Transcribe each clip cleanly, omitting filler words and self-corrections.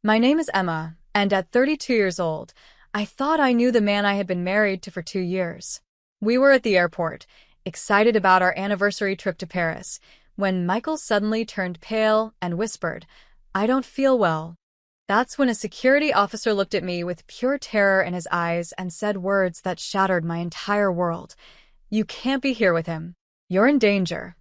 My name is Emma, and at 32 years old, I thought I knew the man I had been married to for 2 years. We were at the airport, excited about our anniversary trip to Paris, when Michael suddenly turned pale and whispered, "I don't feel well." That's when a security officer looked at me with pure terror in his eyes and said words that shattered my entire world. "You can't be here with him. You're in danger."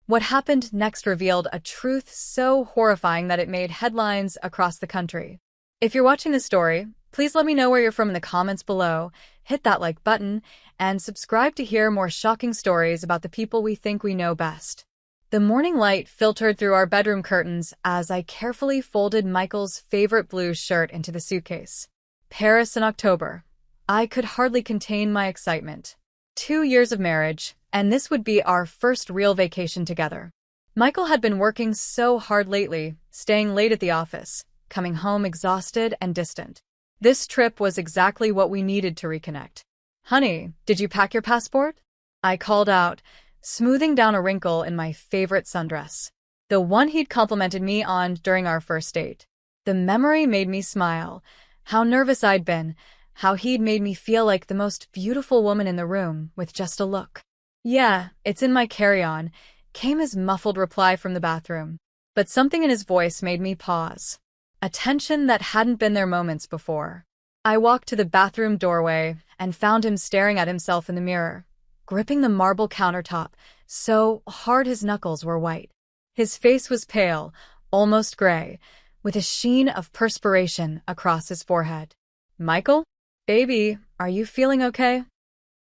What happened next revealed a truth so horrifying that it made headlines across the country. If you're watching this story, please let me know where you're from in the comments below, hit that like button, and subscribe to hear more shocking stories about the people we think we know best. The morning light filtered through our bedroom curtains as I carefully folded Michael's favorite blue shirt into the suitcase. Paris in October. I could hardly contain my excitement. 2 years of marriage, and this would be our first real vacation together. Michael had been working so hard lately, staying late at the office, coming home exhausted and distant. This trip was exactly what we needed to reconnect. "Honey, did you pack your passport?" I called out, smoothing down a wrinkle in my favorite sundress, the one he'd complimented me on during our first date. The memory made me smile. How nervous I'd been, how he'd made me feel like the most beautiful woman in the room with just a look. "Yeah, it's in my carry-on," came his muffled reply from the bathroom. But something in his voice made me pause. A tension that hadn't been there moments before. I walked to the bathroom doorway and found him staring at himself in the mirror, gripping the marble countertop so hard his knuckles were white. His face was pale, almost gray, with a sheen of perspiration across his forehead. "Michael? Baby, are you feeling okay?"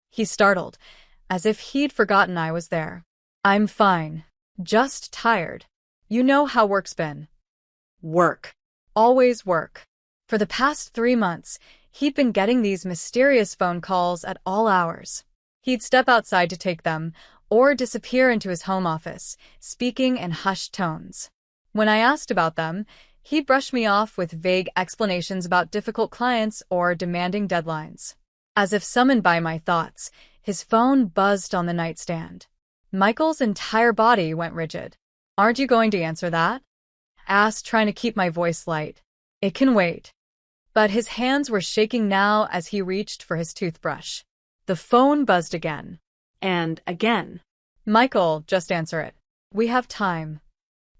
He startled, as if he'd forgotten I was there. "I'm fine. Just tired. You know how work's been." Work. Always work. For the past 3 months, he'd been getting these mysterious phone calls at all hours. He'd step outside to take them, or disappear into his home office, speaking in hushed tones. When I asked about them, he'd brush me off with vague explanations about difficult clients or demanding deadlines. As if summoned by my thoughts, his phone buzzed on the nightstand. Michael's entire body went rigid. "Aren't you going to answer that?" asked, trying to keep my voice light. "It can wait." But his hands were shaking now as he reached for his toothbrush. The phone buzzed again. And again. "Michael, just answer it. We have time."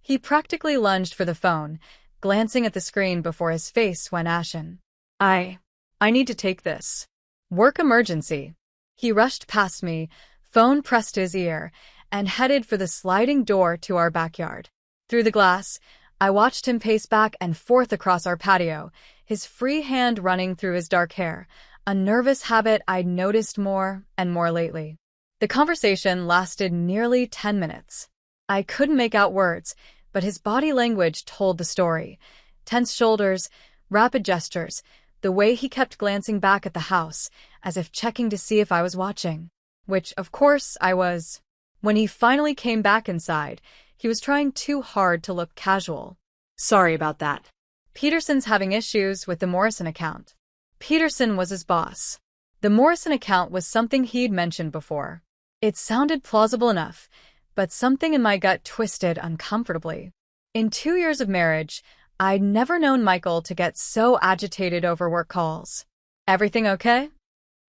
He practically lunged for the phone, glancing at the screen before his face went ashen. I need to take this. Work emergency." He rushed past me, phone pressed to his ear, and headed for the sliding door to our backyard. Through the glass, I watched him pace back and forth across our patio, his free hand running through his dark hair, a nervous habit I'd noticed more and more lately. The conversation lasted nearly 10 minutes. I couldn't make out words, but his body language told the story. Tense shoulders, rapid gestures, the way he kept glancing back at the house, as if checking to see if I was watching. Which, of course, I was. When he finally came back inside, he was trying too hard to look casual. "Sorry about that. Peterson's having issues with the Morrison account." Peterson was his boss. The Morrison account was something he'd mentioned before. It sounded plausible enough, but something in my gut twisted uncomfortably. In 2 years of marriage, I'd never known Michael to get so agitated over work calls. "Everything okay?"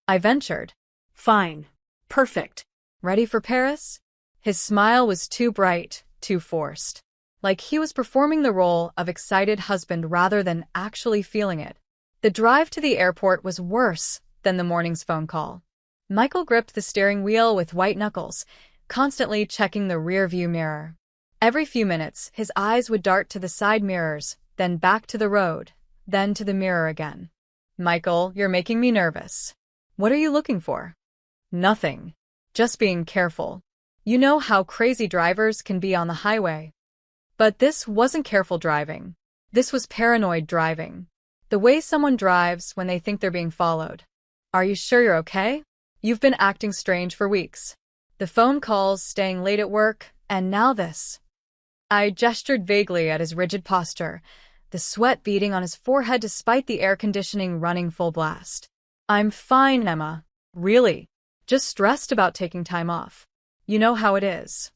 I ventured. "Fine. Perfect. Ready for Paris?" His smile was too bright, too forced. Like he was performing the role of excited husband rather than actually feeling it. The drive to the airport was worse than the morning's phone call. Michael gripped the steering wheel with white knuckles, constantly checking the rear-view mirror. Every few minutes, his eyes would dart to the side mirrors, then back to the road, then to the mirror again. "Michael, you're making me nervous." "What are you looking for?" "Nothing. Just being careful. You know how crazy drivers can be on the highway." But this wasn't careful driving. This was paranoid driving. The way someone drives when they think they're being followed. "Are you sure you're okay? You've been acting strange for weeks." The phone calls, staying late at work, and now this. I gestured vaguely at his rigid posture, the sweat beading on his forehead despite the air conditioning running full blast. "I'm fine, Emma. Really. Just stressed about taking time off. You know how it is."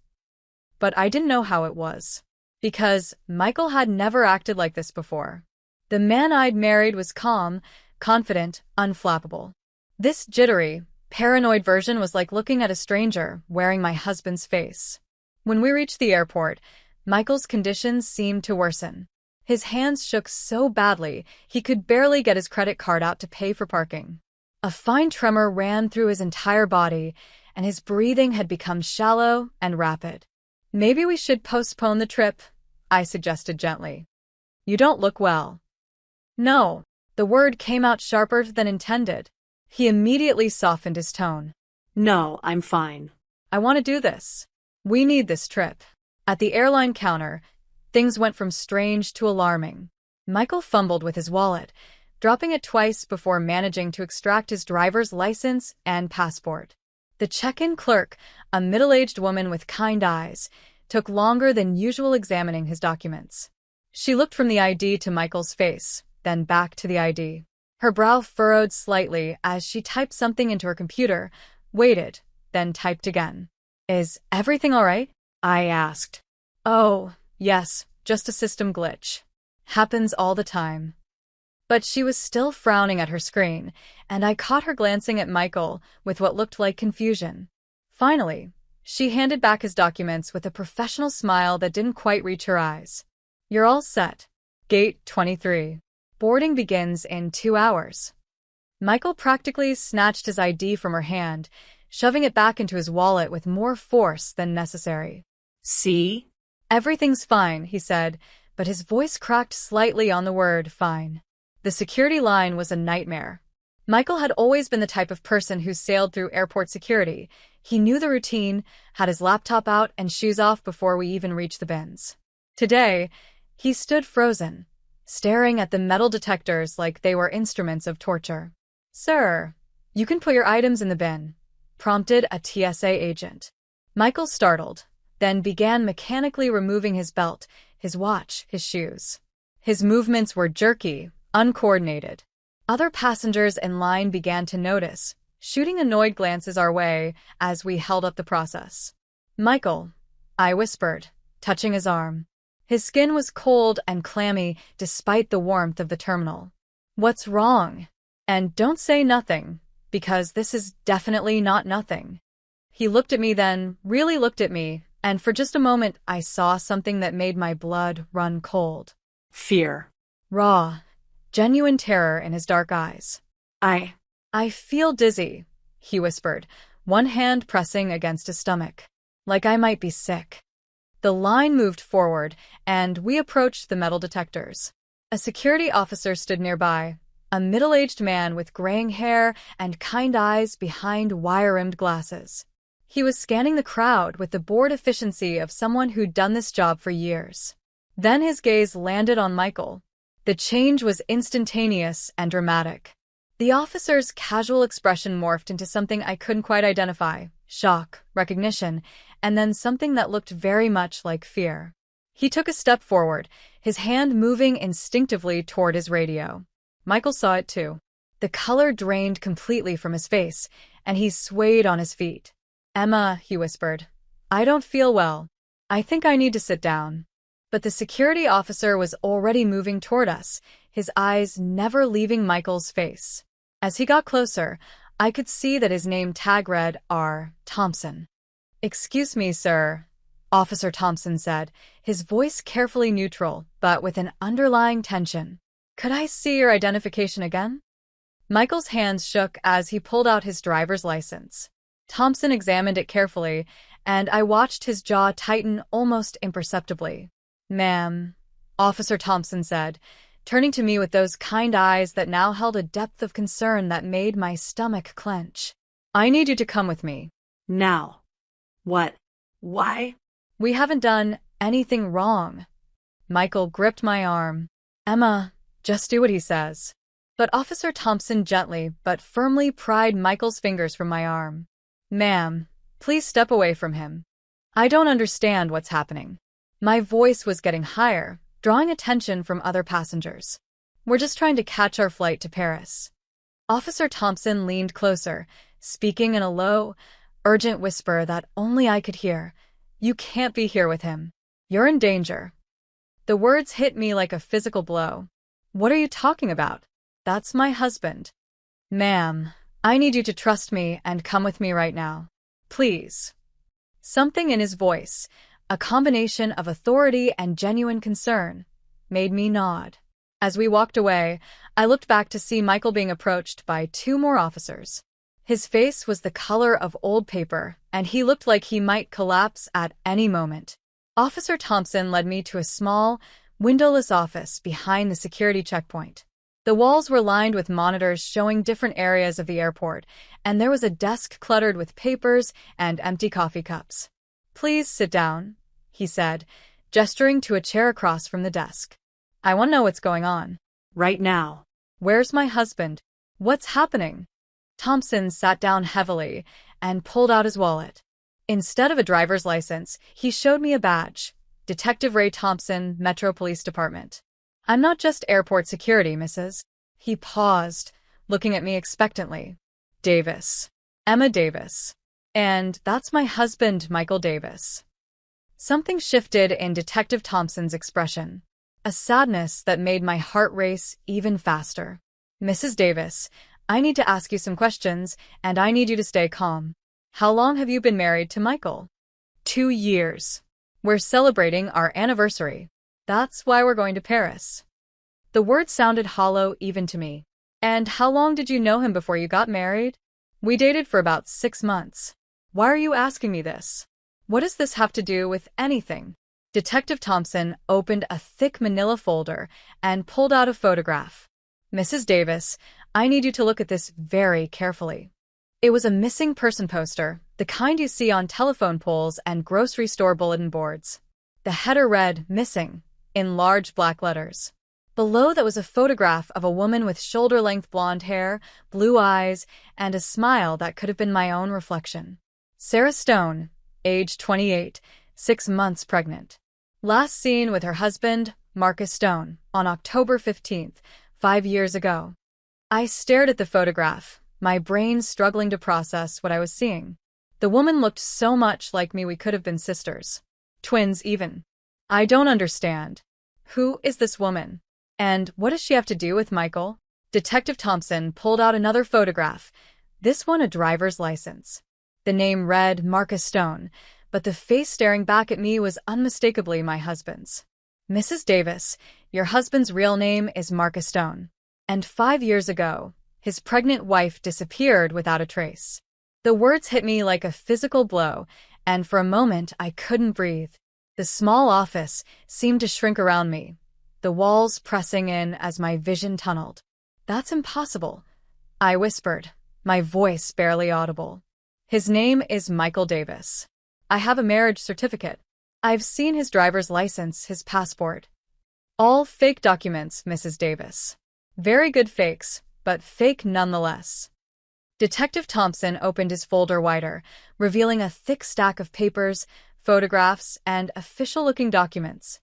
But I didn't know how it was. Because Michael had never acted like this before. The man I'd married was calm, confident, unflappable. This jittery, paranoid version was like looking at a stranger wearing my husband's face. When we reached the airport, Michael's conditions seemed to worsen. His hands shook so badly he could barely get his credit card out to pay for parking. A fine tremor ran through his entire body, and his breathing had become shallow and rapid. "Maybe we should postpone the trip," I suggested gently. "You don't look well." "No." The word came out sharper than intended. He immediately softened his tone. "No, I'm fine." "I want to do this. We need this trip." At the airline counter, things went from strange to alarming. Michael fumbled with his wallet, dropping it twice before managing to extract his driver's license and passport. The check-in clerk, a middle-aged woman with kind eyes, took longer than usual examining his documents. She looked from the ID to Michael's face, then back to the ID. Her brow furrowed slightly as she typed something into her computer, waited, then typed again. "Is everything all right?" I asked. "Oh, yes, just a system glitch. Happens all the time." But she was still frowning at her screen, and I caught her glancing at Michael with what looked like confusion. Finally, she handed back his documents with a professional smile that didn't quite reach her eyes. "You're all set. Gate 23. Boarding begins in 2 hours." Michael practically snatched his ID from her hand, shoving it back into his wallet with more force than necessary. "See?" "Everything's fine," he said, but his voice cracked slightly on the word fine. The security line was a nightmare. Michael had always been the type of person who sailed through airport security. He knew the routine, had his laptop out and shoes off before we even reached the bins. Today, he stood frozen, staring at the metal detectors like they were instruments of torture. "Sir, you can put your items in the bin," prompted a TSA agent. Michael startled, then began mechanically removing his belt, his watch, his shoes. His movements were jerky, uncoordinated. Other passengers in line began to notice, shooting annoyed glances our way as we held up the process. "Michael," I whispered, touching his arm. His skin was cold and clammy despite the warmth of the terminal. "What's wrong? And don't say nothing, because this is definitely not nothing." He looked at me then, really looked at me, and for just a moment I saw something that made my blood run cold. "Fear." Raw, genuine terror in his dark eyes. I feel dizzy," he whispered, one hand pressing against his stomach. "Like I might be sick." The line moved forward, and we approached the metal detectors. A security officer stood nearby, a middle-aged man with graying hair and kind eyes behind wire-rimmed glasses. He was scanning the crowd with the bored efficiency of someone who'd done this job for years. Then his gaze landed on Michael. The change was instantaneous and dramatic. The officer's casual expression morphed into something I couldn't quite identify: shock, recognition, and then something that looked very much like fear. He took a step forward, his hand moving instinctively toward his radio. Michael saw it too. The color drained completely from his face, and he swayed on his feet. "Emma," he whispered, "I don't feel well. I think I need to sit down." But the security officer was already moving toward us, his eyes never leaving Michael's face. As he got closer, I could see that his name tag read R. Thompson. "Excuse me, sir," Officer Thompson said, his voice carefully neutral, but with an underlying tension. "Could I see your identification again?" Michael's hands shook as he pulled out his driver's license. Thompson examined it carefully, and I watched his jaw tighten almost imperceptibly. "Ma'am," Officer Thompson said, turning to me with those kind eyes that now held a depth of concern that made my stomach clench. "I need you to come with me." "Now." "What? Why?" "We haven't done anything wrong." Michael gripped my arm. "Emma, just do what he says." But Officer Thompson gently but firmly pried Michael's fingers from my arm. "Ma'am, please step away from him. I don't understand what's happening." My voice was getting higher, drawing attention from other passengers. "We're just trying to catch our flight to Paris." Officer Thompson leaned closer, speaking in a low, urgent whisper that only I could hear. "You can't be here with him. You're in danger." The words hit me like a physical blow. What are you talking about? That's my husband. Ma'am, I need you to trust me and come with me right now. Please. Something in his voice, a combination of authority and genuine concern, made me nod. As we walked away, I looked back to see Michael being approached by two more officers. His face was the color of old paper, and he looked like he might collapse at any moment. Officer Thompson led me to a small, windowless office behind the security checkpoint. The walls were lined with monitors showing different areas of the airport, and there was a desk cluttered with papers and empty coffee cups. Please sit down, he said, gesturing to a chair across from the desk. I want to know what's going on. Right now. Where's my husband? What's happening? Thompson sat down heavily and pulled out his wallet. Instead of a driver's license, he showed me a badge. Detective Ray Thompson, Metro Police Department. I'm not just airport security, Mrs. He paused, looking at me expectantly. Davis. Emma Davis. And that's my husband, Michael Davis. Something shifted in Detective Thompson's expression. A sadness that made my heart race even faster. Mrs. Davis, I need to ask you some questions, and I need you to stay calm. How long have you been married to Michael? 2 years. We're celebrating our anniversary. That's why we're going to Paris. The word sounded hollow even to me. And how long did you know him before you got married? We dated for about 6 months. Why are you asking me this? What does this have to do with anything? Detective Thompson opened a thick manila folder and pulled out a photograph. Mrs. Davis, I need you to look at this very carefully. It was a missing person poster, the kind you see on telephone poles and grocery store bulletin boards. The header read, "Missing," in large black letters. Below that was a photograph of a woman with shoulder-length blonde hair, blue eyes, and a smile that could have been my own reflection. Sarah Stone, age 28, 6 months pregnant. Last seen with her husband, Marcus Stone, on October 15th, 5 years ago. I stared at the photograph, my brain struggling to process what I was seeing. The woman looked so much like me we could have been sisters. Twins, even. I don't understand. Who is this woman? And what does she have to do with Michael? Detective Thompson pulled out another photograph, this one a driver's license. The name read Marcus Stone, but the face staring back at me was unmistakably my husband's. Mrs. Davis, your husband's real name is Marcus Stone. And 5 years ago, his pregnant wife disappeared without a trace. The words hit me like a physical blow, and for a moment I couldn't breathe. The small office seemed to shrink around me, the walls pressing in as my vision tunneled. That's impossible, I whispered, my voice barely audible. His name is Michael Davis. I have a marriage certificate. I've seen his driver's license, his passport. All fake documents, Mrs. Davis. Very good fakes, but fake nonetheless. Detective Thompson opened his folder wider, revealing a thick stack of papers, photographs, and official-looking documents.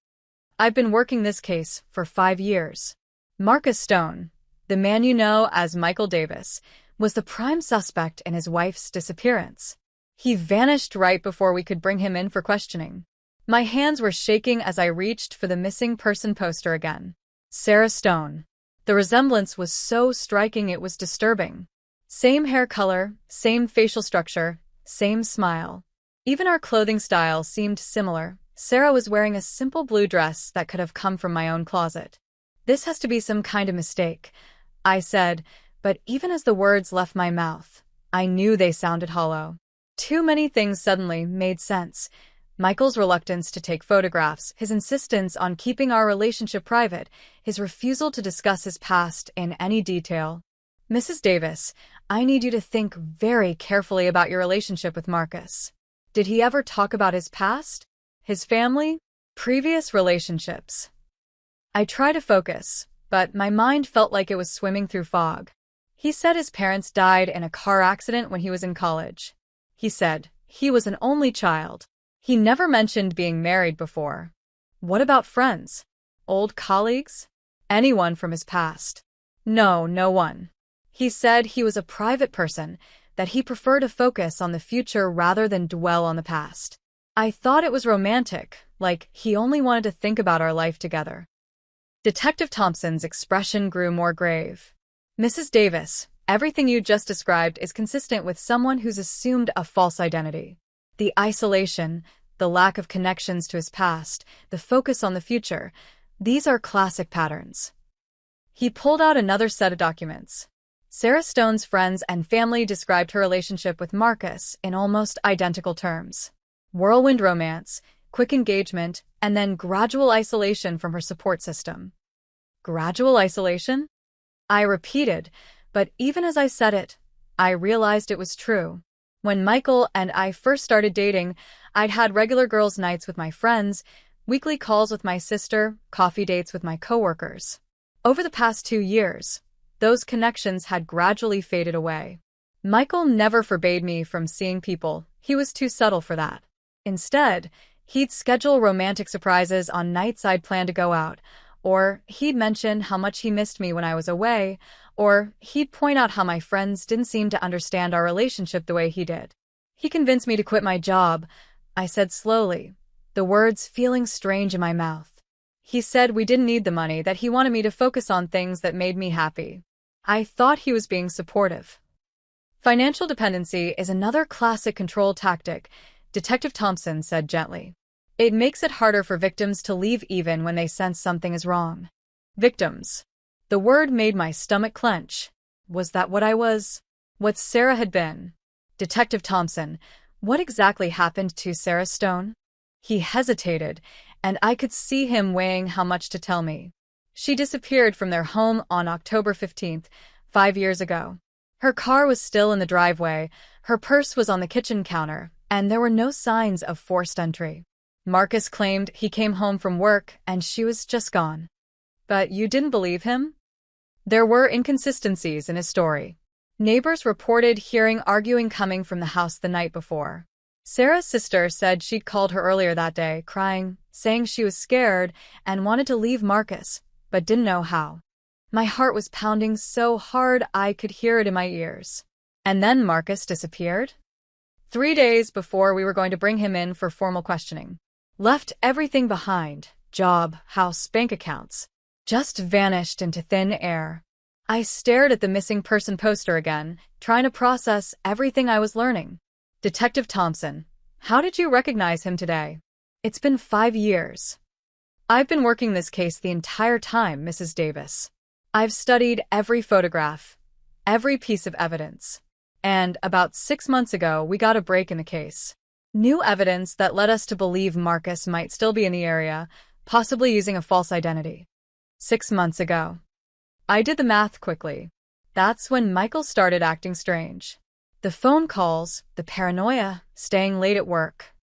I've been working this case for 5 years. Marcus Stone, the man you know as Michael Davis, was the prime suspect in his wife's disappearance. He vanished right before we could bring him in for questioning. My hands were shaking as I reached for the missing person poster again. Sarah Stone. The resemblance was so striking it was disturbing. Same hair color, same facial structure, same smile. Even our clothing style seemed similar. Sarah was wearing a simple blue dress that could have come from my own closet. This has to be some kind of mistake, I said, but even as the words left my mouth, I knew they sounded hollow. Too many things suddenly made sense. Michael's reluctance to take photographs, his insistence on keeping our relationship private, his refusal to discuss his past in any detail. Mrs. Davis, I need you to think very carefully about your relationship with Marcus. Did he ever talk about his past? His family? Previous relationships? I tried to focus, but my mind felt like it was swimming through fog. He said his parents died in a car accident when he was in college. He said he was an only child. He never mentioned being married before. What about friends? Old colleagues? Anyone from his past? No, no one. He said he was a private person, that he preferred to focus on the future rather than dwell on the past. I thought it was romantic, like he only wanted to think about our life together. Detective Thompson's expression grew more grave. Mrs. Davis, everything you just described is consistent with someone who's assumed a false identity. The isolation, the lack of connections to his past, the focus on the future, these are classic patterns. He pulled out another set of documents. Sarah Stone's friends and family described her relationship with Marcus in almost identical terms. Whirlwind romance, quick engagement, and then gradual isolation from her support system. Gradual isolation? I repeated, but even as I said it, I realized it was true. When Michael and I first started dating, I'd had regular girls' nights with my friends, weekly calls with my sister, coffee dates with my coworkers. Over the past 2 years, those connections had gradually faded away. Michael never forbade me from seeing people. He was too subtle for that. Instead, he'd schedule romantic surprises on nights I'd planned to go out, or he'd mention how much he missed me when I was away, or he'd point out how my friends didn't seem to understand our relationship the way he did. He convinced me to quit my job, I said slowly, the words feeling strange in my mouth. He said we didn't need the money, that he wanted me to focus on things that made me happy. I thought he was being supportive. Financial dependency is another classic control tactic, Detective Thompson said gently. It makes it harder for victims to leave even when they sense something is wrong. Victims. The word made my stomach clench. Was that what I was? What Sarah had been? Detective Thompson, what exactly happened to Sarah Stone? He hesitated, and I could see him weighing how much to tell me. She disappeared from their home on October 15th, 5 years ago. Her car was still in the driveway, her purse was on the kitchen counter, and there were no signs of forced entry. Marcus claimed he came home from work and she was just gone. But you didn't believe him? There were inconsistencies in his story. Neighbors reported hearing arguing coming from the house the night before. Sarah's sister said she'd called her earlier that day, crying, saying she was scared and wanted to leave Marcus, but didn't know how. My heart was pounding so hard I could hear it in my ears. And then Marcus disappeared? 3 days before we were going to bring him in for formal questioning. Left everything behind, job, house, bank accounts. Just vanished into thin air. I stared at the missing person poster again, trying to process everything I was learning. Detective Thompson, how did you recognize him today? It's been 5 years. I've been working this case the entire time, Mrs. Davis. I've studied every photograph, every piece of evidence. And about 6 months ago, we got a break in the case. New evidence that led us to believe Marcus might still be in the area, possibly using a false identity. 6 months ago. I did the math quickly. That's when Michael started acting strange. The phone calls, the paranoia, staying late at work.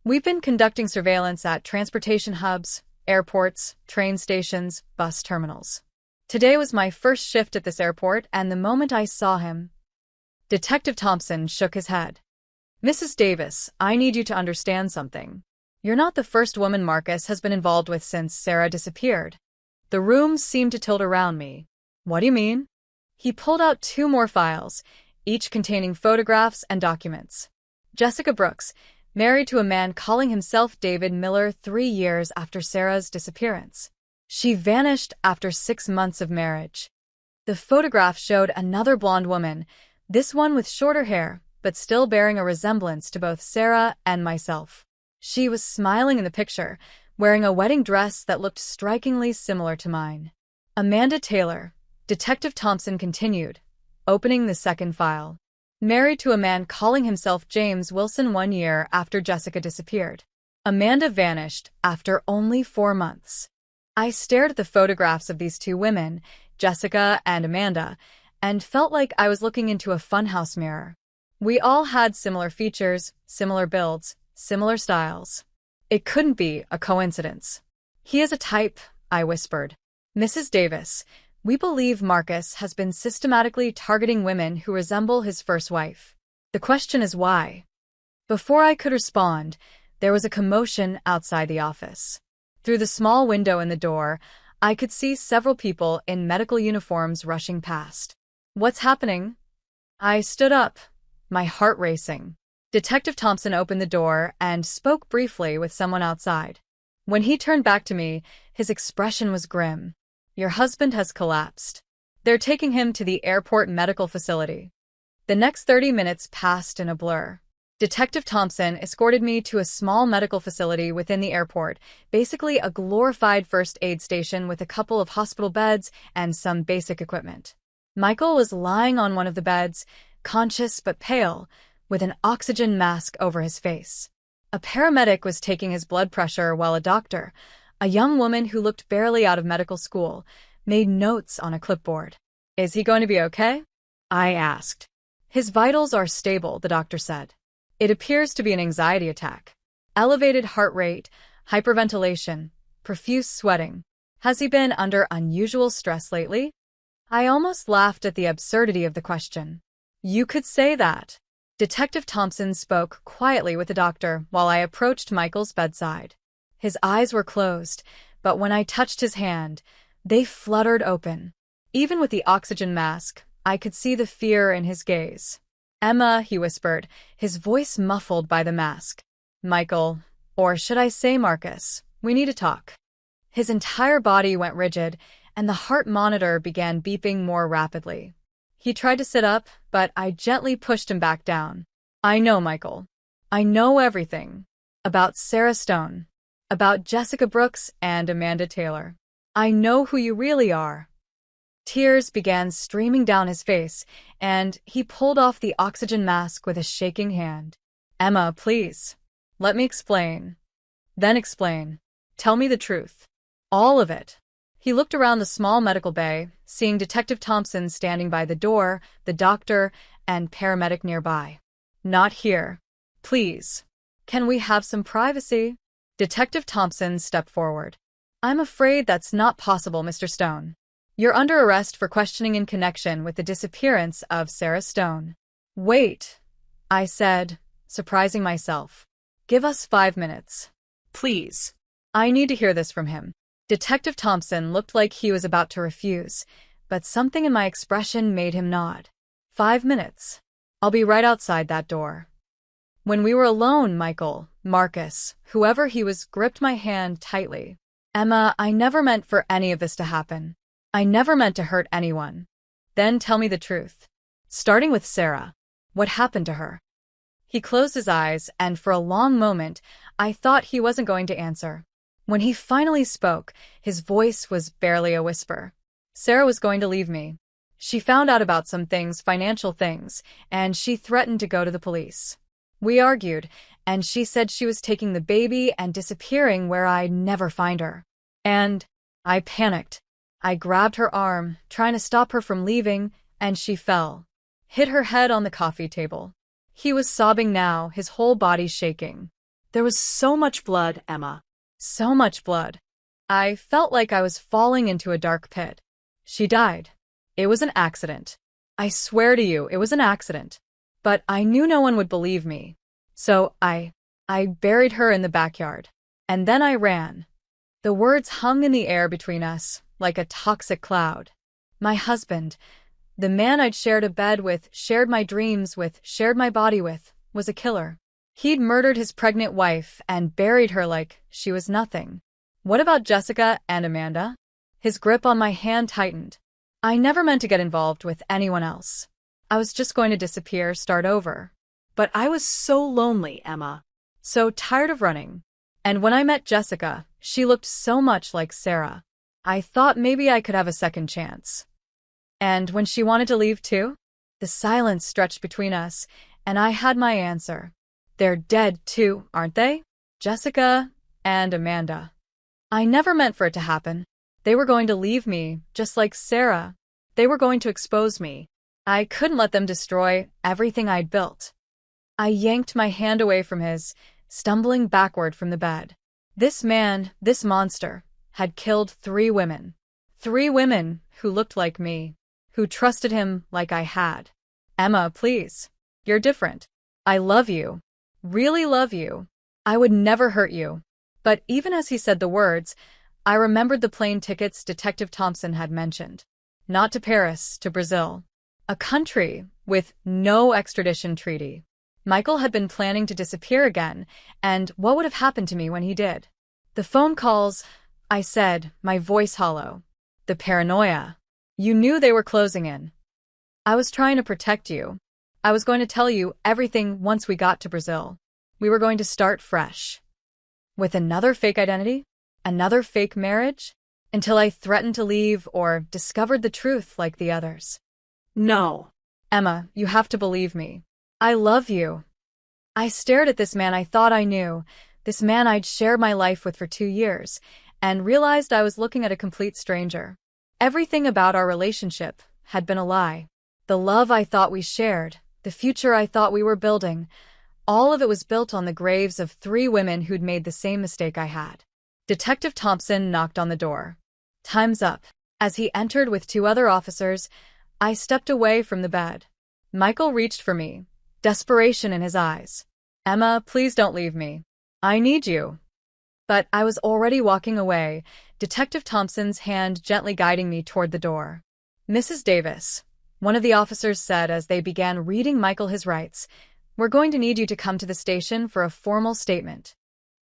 We've been conducting surveillance at transportation hubs, airports, train stations, bus terminals. Today was my first shift at this airport, and the moment I saw him, Detective Thompson shook his head. Mrs. Davis, I need you to understand something. You're not the first woman Marcus has been involved with since Sarah disappeared. The room seemed to tilt around me. What do you mean? He pulled out 2 more files, each containing photographs and documents. Jessica Brooks, married to a man calling himself David Miller 3 years after Sarah's disappearance. She vanished after 6 months of marriage. The photograph showed another blonde woman, this one with shorter hair, but still bearing a resemblance to both Sarah and myself. She was smiling in the picture, wearing a wedding dress that looked strikingly similar to mine. Amanda Taylor, Detective Thompson continued, opening the second file. Married to a man calling himself James Wilson 1 year after Jessica disappeared. Amanda vanished after only 4 months. I stared at the photographs of these 2 women, Jessica and Amanda, and felt like I was looking into a funhouse mirror. We all had similar features, similar builds, similar styles. It couldn't be a coincidence. He is a type, I whispered. Mrs. Davis, we believe Marcus has been systematically targeting women who resemble his first wife. The question is why? Before I could respond, there was a commotion outside the office. Through the small window in the door, I could see several people in medical uniforms rushing past. What's happening? I stood up, my heart racing. Detective Thompson opened the door and spoke briefly with someone outside. When he turned back to me, his expression was grim. Your husband has collapsed. They're taking him to the airport medical facility. The next 30 minutes passed in a blur. Detective Thompson escorted me to a small medical facility within the airport, basically a glorified first aid station with a couple of hospital beds and some basic equipment. Michael was lying on one of the beds, conscious but pale, with an oxygen mask over his face. A paramedic was taking his blood pressure while a doctor, a young woman who looked barely out of medical school, made notes on a clipboard. Is he going to be okay? I asked. His vitals are stable, the doctor said. It appears to be an anxiety attack. Elevated heart rate, hyperventilation, profuse sweating. Has he been under unusual stress lately? I almost laughed at the absurdity of the question. You could say that. Detective Thompson spoke quietly with the doctor while I approached Michael's bedside. His eyes were closed, but when I touched his hand, they fluttered open. Even with the oxygen mask, I could see the fear in his gaze. Emma, he whispered, his voice muffled by the mask. Michael, or should I say Marcus, we need to talk. His entire body went rigid, and the heart monitor began beeping more rapidly. He tried to sit up, but I gently pushed him back down. I know, Michael. I know everything. About Sarah Stone. About Jessica Brooks and Amanda Taylor. I know who you really are. Tears began streaming down his face, and he pulled off the oxygen mask with a shaking hand. Emma, please. Let me explain. Then explain. Tell me the truth. All of it. He looked around the small medical bay, seeing Detective Thompson standing by the door, the doctor, and paramedic nearby. Not here. Please. Can we have some privacy? Detective Thompson stepped forward. I'm afraid that's not possible, Mr. Stone. You're under arrest for questioning in connection with the disappearance of Sarah Stone. Wait, I said, surprising myself. Give us 5 minutes. Please. I need to hear this from him. Detective Thompson looked like he was about to refuse, but something in my expression made him nod. 5 minutes. I'll be right outside that door. When we were alone, Michael, Marcus, whoever he was, gripped my hand tightly. Emma, I never meant for any of this to happen. I never meant to hurt anyone. Then tell me the truth. Starting with Sarah. What happened to her? He closed his eyes, and for a long moment, I thought he wasn't going to answer. When he finally spoke, his voice was barely a whisper. Sarah was going to leave me. She found out about some things, financial things, and she threatened to go to the police. We argued, and she said she was taking the baby and disappearing where I'd never find her. And I panicked. I grabbed her arm, trying to stop her from leaving, and she fell. Hit her head on the coffee table. He was sobbing now, his whole body shaking. There was so much blood, Emma. So much blood. I felt like I was falling into a dark pit. She died. It was an accident. I swear to you, it was an accident. But I knew no one would believe me. So I buried her in the backyard. And then I ran. The words hung in the air between us, like a toxic cloud. My husband, the man I'd shared a bed with, shared my dreams with, shared my body with, was a killer. He'd murdered his pregnant wife and buried her like she was nothing. What about Jessica and Amanda? His grip on my hand tightened. I never meant to get involved with anyone else. I was just going to disappear, start over. But I was so lonely, Emma. So tired of running. And when I met Jessica, she looked so much like Sarah. I thought maybe I could have a second chance. And when she wanted to leave too? The silence stretched between us, and I had my answer. They're dead too, aren't they? Jessica and Amanda. I never meant for it to happen. They were going to leave me, just like Sarah. They were going to expose me. I couldn't let them destroy everything I'd built. I yanked my hand away from his, stumbling backward from the bed. This man, this monster, had killed 3 women. 3 women who looked like me, who trusted him like I had. Emma, please. You're different. I love you. Really love you. I would never hurt you. But even as he said the words, I remembered the plane tickets Detective Thompson had mentioned. Not to Paris, to Brazil. A country with no extradition treaty. Michael had been planning to disappear again, and what would have happened to me when he did? The phone calls, I said, my voice hollow. The paranoia. You knew they were closing in. I was trying to protect you. I was going to tell you everything once we got to Brazil. We were going to start fresh. With another fake identity? Another fake marriage? Until I threatened to leave or discovered the truth like the others. No. Emma, you have to believe me. I love you. I stared at this man I thought I knew, this man I'd shared my life with for 2 years, and realized I was looking at a complete stranger. Everything about our relationship had been a lie. The love I thought we shared, the future I thought we were building, all of it was built on the graves of 3 women who'd made the same mistake I had. Detective Thompson knocked on the door. Time's up. As he entered with 2 other officers, I stepped away from the bed. Michael reached for me, desperation in his eyes. Emma, please don't leave me. I need you. But I was already walking away, Detective Thompson's hand gently guiding me toward the door. Mrs. Davis, one of the officers said as they began reading Michael his rights, we're going to need you to come to the station for a formal statement.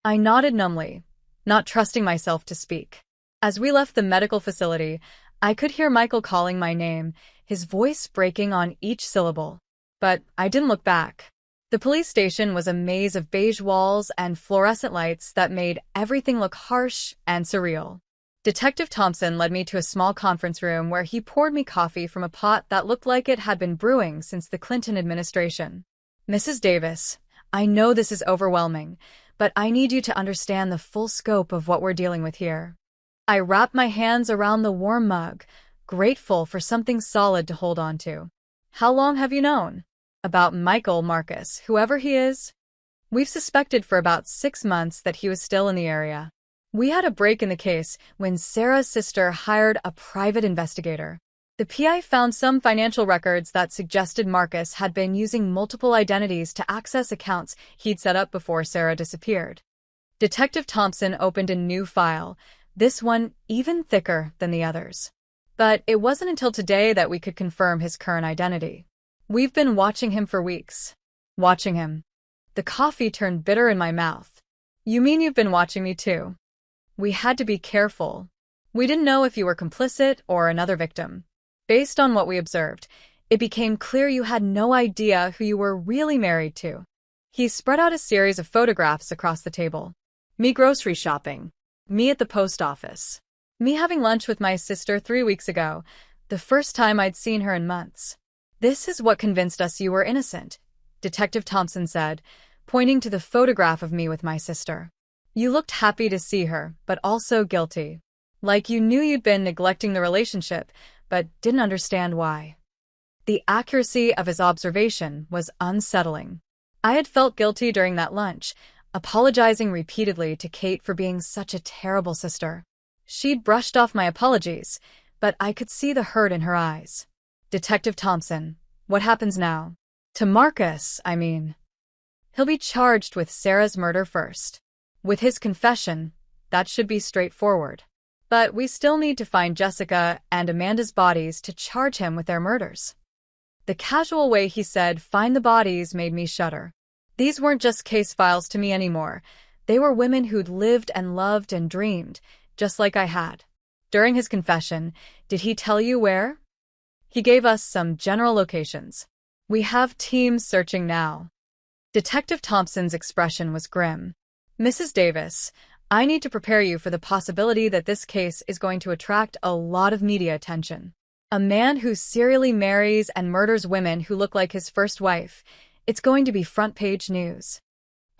I nodded numbly, not trusting myself to speak. As we left the medical facility, I could hear Michael calling my name, his voice breaking on each syllable. But I didn't look back. The police station was a maze of beige walls and fluorescent lights that made everything look harsh and surreal. Detective Thompson led me to a small conference room where he poured me coffee from a pot that looked like it had been brewing since the Clinton administration. Mrs. Davis, I know this is overwhelming, but I need you to understand the full scope of what we're dealing with here. I wrapped my hands around the warm mug, grateful for something solid to hold on to. How long have you known? About Michael Marcus, whoever he is? We've suspected for about 6 months that he was still in the area. We had a break in the case when Sarah's sister hired a private investigator. The PI found some financial records that suggested Marcus had been using multiple identities to access accounts he'd set up before Sarah disappeared. Detective Thompson opened a new file, this one even thicker than the others. But it wasn't until today that we could confirm his current identity. We've been watching him for weeks. Watching him. The coffee turned bitter in my mouth. You mean you've been watching me too? We had to be careful. We didn't know if you were complicit or another victim. Based on what we observed, it became clear you had no idea who you were really married to. He spread out a series of photographs across the table. Me grocery shopping. Me at the post office. Me having lunch with my sister 3 weeks ago, the first time I'd seen her in months. This is what convinced us you were innocent, Detective Thompson said, pointing to the photograph of me with my sister. You looked happy to see her, but also guilty. Like you knew you'd been neglecting the relationship, but didn't understand why. The accuracy of his observation was unsettling. I had felt guilty during that lunch, apologizing repeatedly to Kate for being such a terrible sister. She'd brushed off my apologies, but I could see the hurt in her eyes. Detective Thompson, what happens now? To Marcus, I mean. He'll be charged with Sarah's murder first. With his confession, that should be straightforward. But we still need to find Jessica and Amanda's bodies to charge him with their murders. The casual way he said, "find the bodies," made me shudder. These weren't just case files to me anymore. They were women who'd lived and loved and dreamed, just like I had. During his confession, did he tell you where? He gave us some general locations. We have teams searching now. Detective Thompson's expression was grim. Mrs. Davis, I need to prepare you for the possibility that this case is going to attract a lot of media attention. A man who serially marries and murders women who look like his first wife. It's going to be front-page news.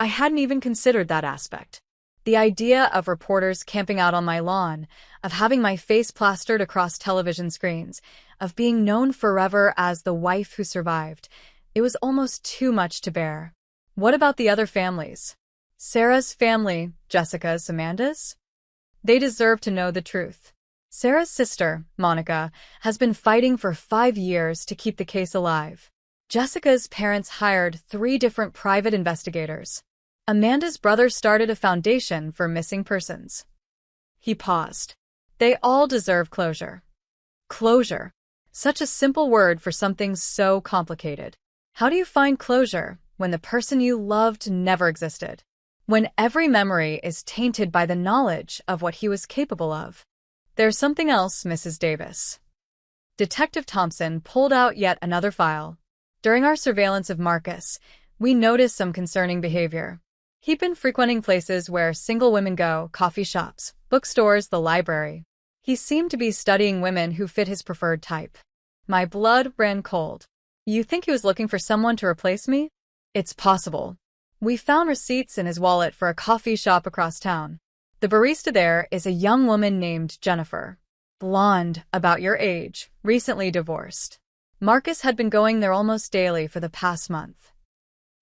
I hadn't even considered that aspect. The idea of reporters camping out on my lawn, of having my face plastered across television screens, of being known forever as the wife who survived, it was almost too much to bear. What about the other families? Sarah's family, Jessica's, Amanda's? They deserve to know the truth. Sarah's sister, Monica, has been fighting for 5 years to keep the case alive. Jessica's parents hired 3 different private investigators. Amanda's brother started a foundation for missing persons. He paused. They all deserve closure. Closure. Such a simple word for something so complicated. How do you find closure when the person you loved never existed? when every memory is tainted by the knowledge of what he was capable of. There's something else, Mrs. Davis. Detective Thompson pulled out yet another file. During our surveillance of Marcus, we noticed some concerning behavior. He'd been frequenting places where single women go, coffee shops, bookstores, the library. He seemed to be studying women who fit his preferred type. My blood ran cold. You think he was looking for someone to replace me? It's possible. We found receipts in his wallet for a coffee shop across town. The barista there is a young woman named Jennifer. Blonde, about your age, recently divorced. Marcus had been going there almost daily for the past month.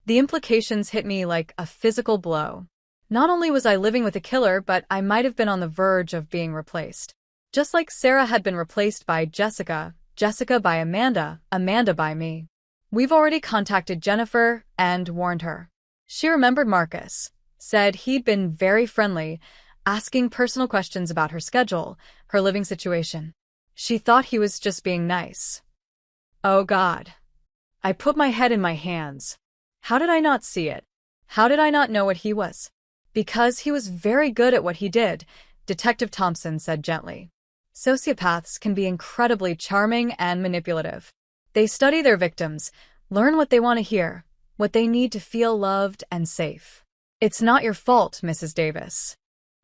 The implications hit me like a physical blow. Not only was I living with a killer, but I might have been on the verge of being replaced. Just like Sarah had been replaced by Jessica, Jessica by Amanda, Amanda by me. We've already contacted Jennifer and warned her. She remembered Marcus, said he'd been very friendly, asking personal questions about her schedule, her living situation. She thought he was just being nice. Oh God. I put my head in my hands. How did I not see it? How did I not know what he was? Because he was very good at what he did, Detective Thompson said gently. Sociopaths can be incredibly charming and manipulative. They study their victims, learn what they want to hear, what they need to feel loved and safe. It's not your fault, Mrs. Davis.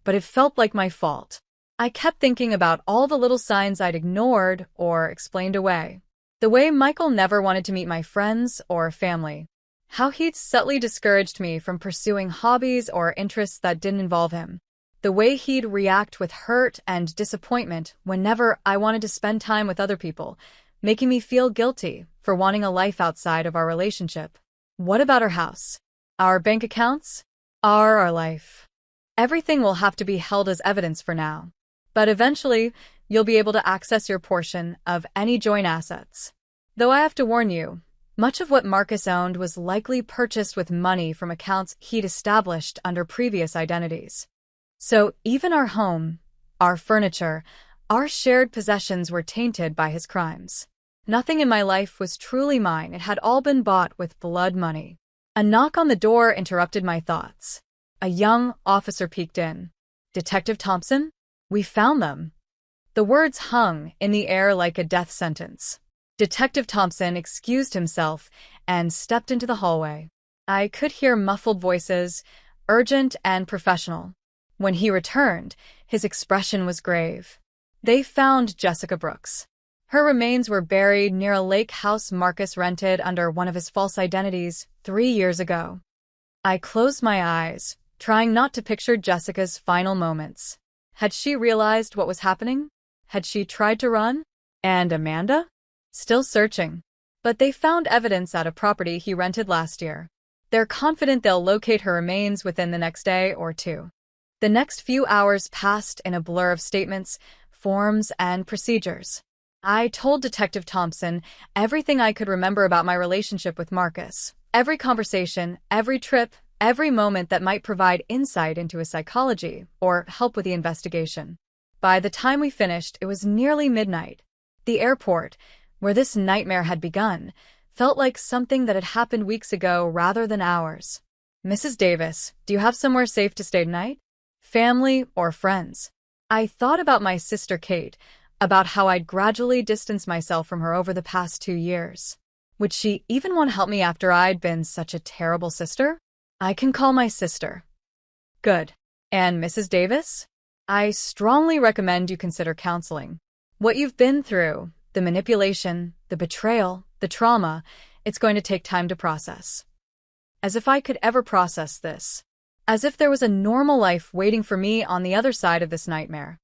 But it felt like my fault. I kept thinking about all the little signs I'd ignored or explained away. The way Michael never wanted to meet my friends or family. How he'd subtly discouraged me from pursuing hobbies or interests that didn't involve him. The way he'd react with hurt and disappointment whenever I wanted to spend time with other people, making me feel guilty for wanting a life outside of our relationship. What about our house? Our bank accounts? Our life? Everything will have to be held as evidence for now. But eventually, you'll be able to access your portion of any joint assets. Though I have to warn you, much of what Marcus owned was likely purchased with money from accounts he'd established under previous identities. So even our home, our furniture, our shared possessions were tainted by his crimes. Nothing in my life was truly mine. It had all been bought with blood money. A knock on the door interrupted my thoughts. A young officer peeked in. Detective Thompson? We found them. The words hung in the air like a death sentence. Detective Thompson excused himself and stepped into the hallway. I could hear muffled voices, urgent and professional. When he returned, his expression was grave. They found Jessica Brooks. Her remains were buried near a lake house Marcus rented under one of his false identities 3 years ago. I closed my eyes, trying not to picture Jessica's final moments. Had she realized what was happening? Had she tried to run? And Amanda? Still searching. But they found evidence at a property he rented last year. They're confident they'll locate her remains within the next day or two. The next few hours passed in a blur of statements, forms, and procedures. I told Detective Thompson everything I could remember about my relationship with Marcus. Every conversation, every trip, every moment that might provide insight into his psychology or help with the investigation. By the time we finished, it was nearly midnight. The airport, where this nightmare had begun, felt like something that had happened weeks ago rather than hours. Mrs. Davis, do you have somewhere safe to stay tonight? Family or friends? I thought about my sister Kate, about how I'd gradually distanced myself from her over the past 2 years. Would she even want to help me after I'd been such a terrible sister? I can call my sister. Good. And Mrs. Davis? I strongly recommend you consider counseling. What you've been through, the manipulation, the betrayal, the trauma, it's going to take time to process. As if I could ever process this. As if there was a normal life waiting for me on the other side of this nightmare.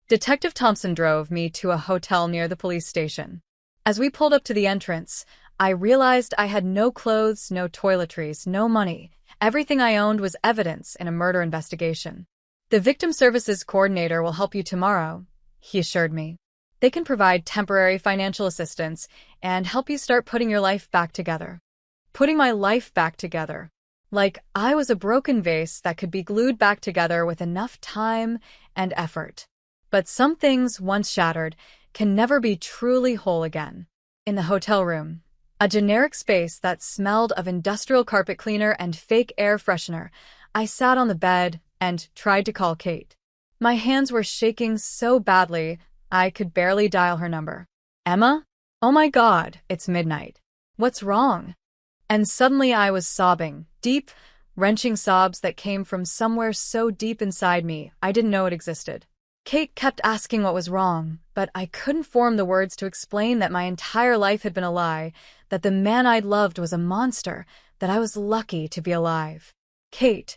Detective Thompson drove me to a hotel near the police station. As we pulled up to the entrance, I realized I had no clothes, no toiletries, no money. Everything I owned was evidence in a murder investigation. The Victim Services Coordinator will help you tomorrow, he assured me. They can provide temporary financial assistance and help you start putting your life back together. Putting my life back together. Like I was a broken vase that could be glued back together with enough time and effort. But some things, once shattered, can never be truly whole again. In the hotel room, a generic space that smelled of industrial carpet cleaner and fake air freshener, I sat on the bed and tried to call Kate. My hands were shaking so badly, I could barely dial her number. Emma? Oh my God, it's midnight. What's wrong? And suddenly I was sobbing, deep, wrenching sobs that came from somewhere so deep inside me I didn't know it existed. Kate kept asking what was wrong, but I couldn't form the words to explain that my entire life had been a lie, that the man I'd loved was a monster, that I was lucky to be alive. Kate,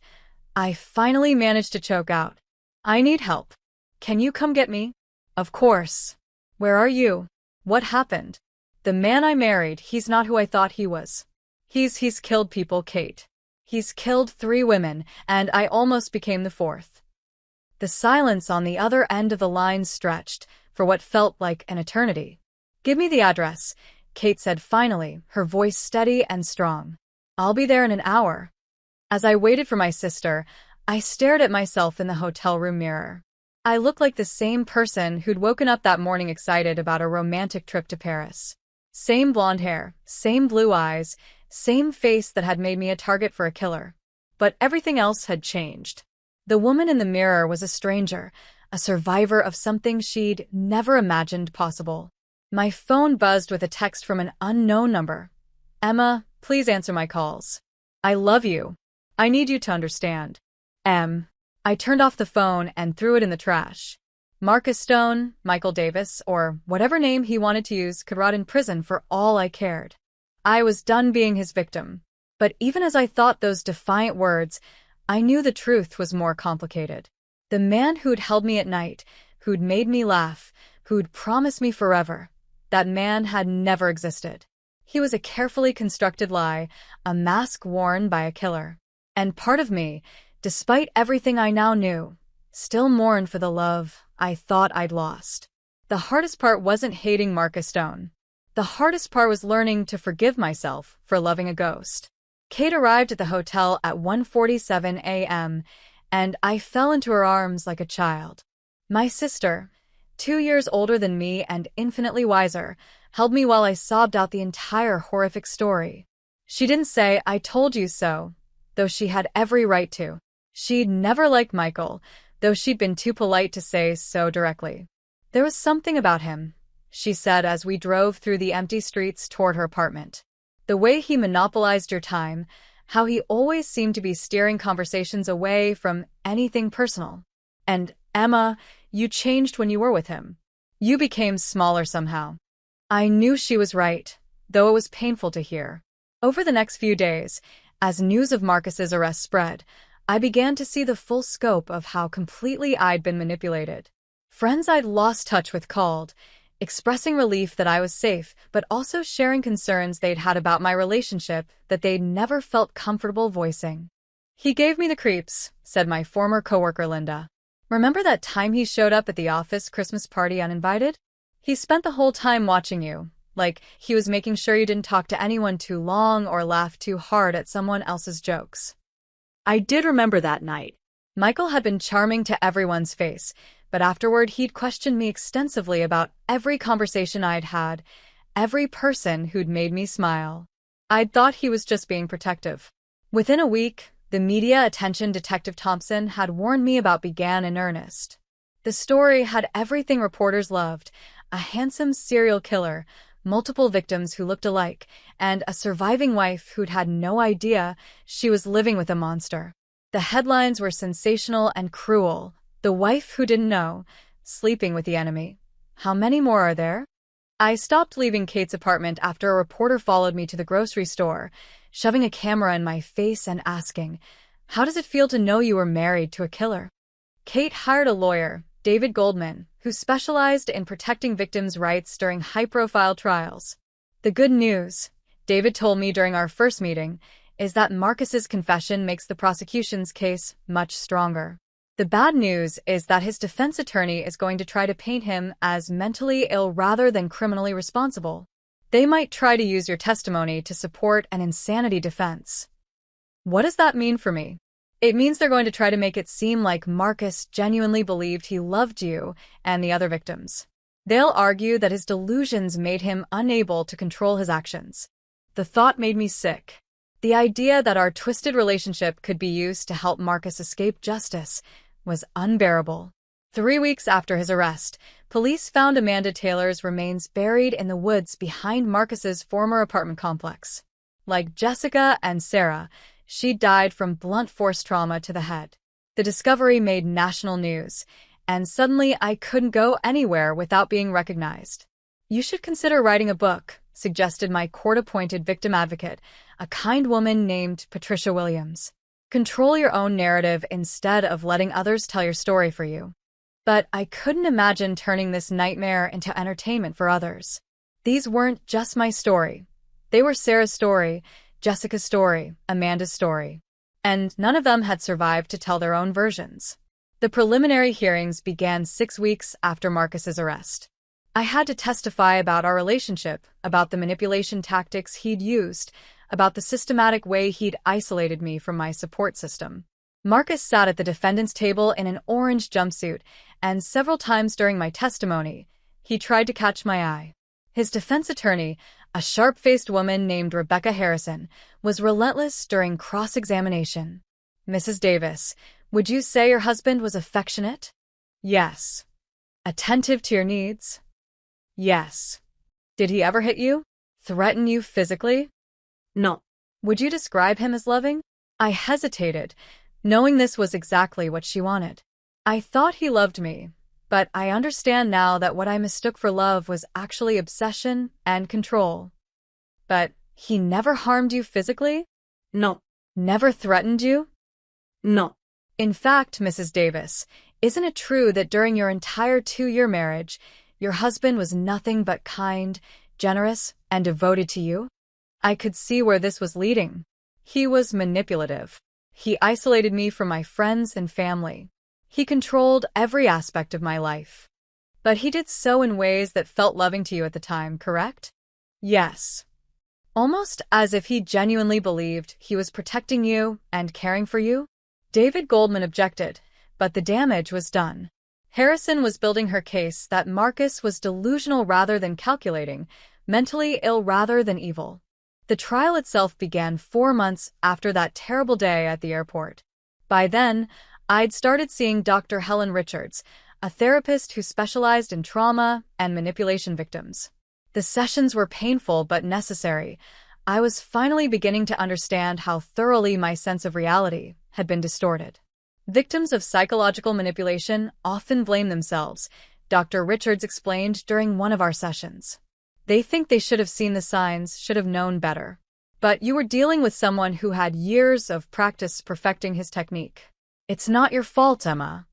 I finally managed to choke out. I need help. Can you come get me? Of course. Where are you? What happened? The man I married, he's not who I thought he was. He's killed people, Kate. He's killed 3 women, and I almost became the 4th. The silence on the other end of the line stretched for what felt like an eternity. Give me the address, Kate said finally, her voice steady and strong. I'll be there in an hour. As I waited for my sister, I stared at myself in the hotel room mirror. I looked like the same person who'd woken up that morning excited about a romantic trip to Paris. Same blonde hair, same blue eyes, same face that had made me a target for a killer. But everything else had changed. The woman in the mirror was a stranger, a survivor of something she'd never imagined possible. My phone buzzed with a text from an unknown number. Emma, please answer my calls. I love you. I need you to understand. I turned off the phone and threw it in the trash. Marcus Stone, Michael Davis, or whatever name he wanted to use could rot in prison for all I cared. I was done being his victim. But even as I thought those defiant words, I knew the truth was more complicated. The man who'd held me at night, who'd made me laugh, who'd promised me forever, that man had never existed. He was a carefully constructed lie, a mask worn by a killer. And part of me, despite everything I now knew, still mourned for the love I thought I'd lost. The hardest part wasn't hating Marcus Stone. The hardest part was learning to forgive myself for loving a ghost. Kate arrived at the hotel at 1:47 a.m., and I fell into her arms like a child. My sister, 2 years older than me and infinitely wiser, held me while I sobbed out the entire horrific story. She didn't say, "I told you so," though she had every right to. She'd never liked Michael, though she'd been too polite to say so directly. There was something about him, she said as we drove through the empty streets toward her apartment. The way he monopolized your time, how he always seemed to be steering conversations away from anything personal. And, Emma, you changed when you were with him. You became smaller somehow. I knew she was right, though it was painful to hear. Over the next few days, as news of Marcus's arrest spread, I began to see the full scope of how completely I'd been manipulated. Friends I'd lost touch with called, expressing relief that I was safe, but also sharing concerns they'd had about my relationship that they'd never felt comfortable voicing. He gave me the creeps, said my former coworker Linda. Remember that time he showed up at the office Christmas party uninvited? He spent the whole time watching you, like he was making sure you didn't talk to anyone too long or laugh too hard at someone else's jokes. I did remember that night. Michael had been charming to everyone's face, but afterward he'd questioned me extensively about every conversation I'd had, every person who'd made me smile. I'd thought he was just being protective. Within a week, the media attention Detective Thompson had warned me about began in earnest. The story had everything reporters loved: a handsome serial killer, multiple victims who looked alike, and a surviving wife who'd had no idea she was living with a monster. The headlines were sensational and cruel. The wife who didn't know, sleeping with the enemy. How many more are there? I stopped leaving Kate's apartment after a reporter followed me to the grocery store, shoving a camera in my face and asking, "How does it feel to know you were married to a killer?" Kate hired a lawyer, David Goldman, who specialized in protecting victims' rights during high-profile trials. The good news, David told me during our first meeting, is that Marcus's confession makes the prosecution's case much stronger. The bad news is that his defense attorney is going to try to paint him as mentally ill rather than criminally responsible. They might try to use your testimony to support an insanity defense. What does that mean for me? It means they're going to try to make it seem like Marcus genuinely believed he loved you and the other victims. They'll argue that his delusions made him unable to control his actions. The thought made me sick. The idea that our twisted relationship could be used to help Marcus escape justice was unbearable. 3 weeks after his arrest, police found Amanda Taylor's remains buried in the woods behind Marcus's former apartment complex. Like Jessica and Sarah, she died from blunt force trauma to the head. The discovery made national news, and suddenly I couldn't go anywhere without being recognized. "You should consider writing a book," suggested my court-appointed victim advocate, a kind woman named Patricia Williams. "Control your own narrative instead of letting others tell your story for you." But I couldn't imagine turning this nightmare into entertainment for others. These weren't just my story. They were Sarah's story, Jessica's story, Amanda's story. And none of them had survived to tell their own versions. The preliminary hearings began 6 weeks after Marcus's arrest. I had to testify about our relationship, about the manipulation tactics he'd used, about the systematic way he'd isolated me from my support system. Marcus sat at the defendant's table in an orange jumpsuit, and several times during my testimony, he tried to catch my eye. His defense attorney, a sharp-faced woman named Rebecca Harrison, was relentless during cross-examination. "Mrs. Davis, would you say your husband was affectionate?" "Yes." "Attentive to your needs?" "Yes." "Did he ever hit you? Threaten you physically?" No. "Would you describe him as loving?" I hesitated, knowing this was exactly what she wanted. "I thought he loved me, but I understand now that what I mistook for love was actually obsession and control." "But he never harmed you physically?" No. "Never threatened you?" No. "In fact, Mrs. Davis, isn't it true that during your entire 2-year marriage, your husband was nothing but kind, generous, and devoted to you?" I could see where this was leading. He was manipulative. He isolated me from my friends and family. He controlled every aspect of my life. But he did so in ways that felt loving to you at the time, correct? Yes. Almost as if he genuinely believed he was protecting you and caring for you? David Goldman objected, but the damage was done. Harrison was building her case that Marcus was delusional rather than calculating, mentally ill rather than evil. The trial itself began 4 months after that terrible day at the airport. By then, I'd started seeing Dr. Helen Richards, a therapist who specialized in trauma and manipulation victims. The sessions were painful but necessary. I was finally beginning to understand how thoroughly my sense of reality had been distorted. Victims of psychological manipulation often blame themselves, Dr. Richards explained during one of our sessions. They think they should have seen the signs, should have known better. But you were dealing with someone who had years of practice perfecting his technique. It's not your fault, Emma.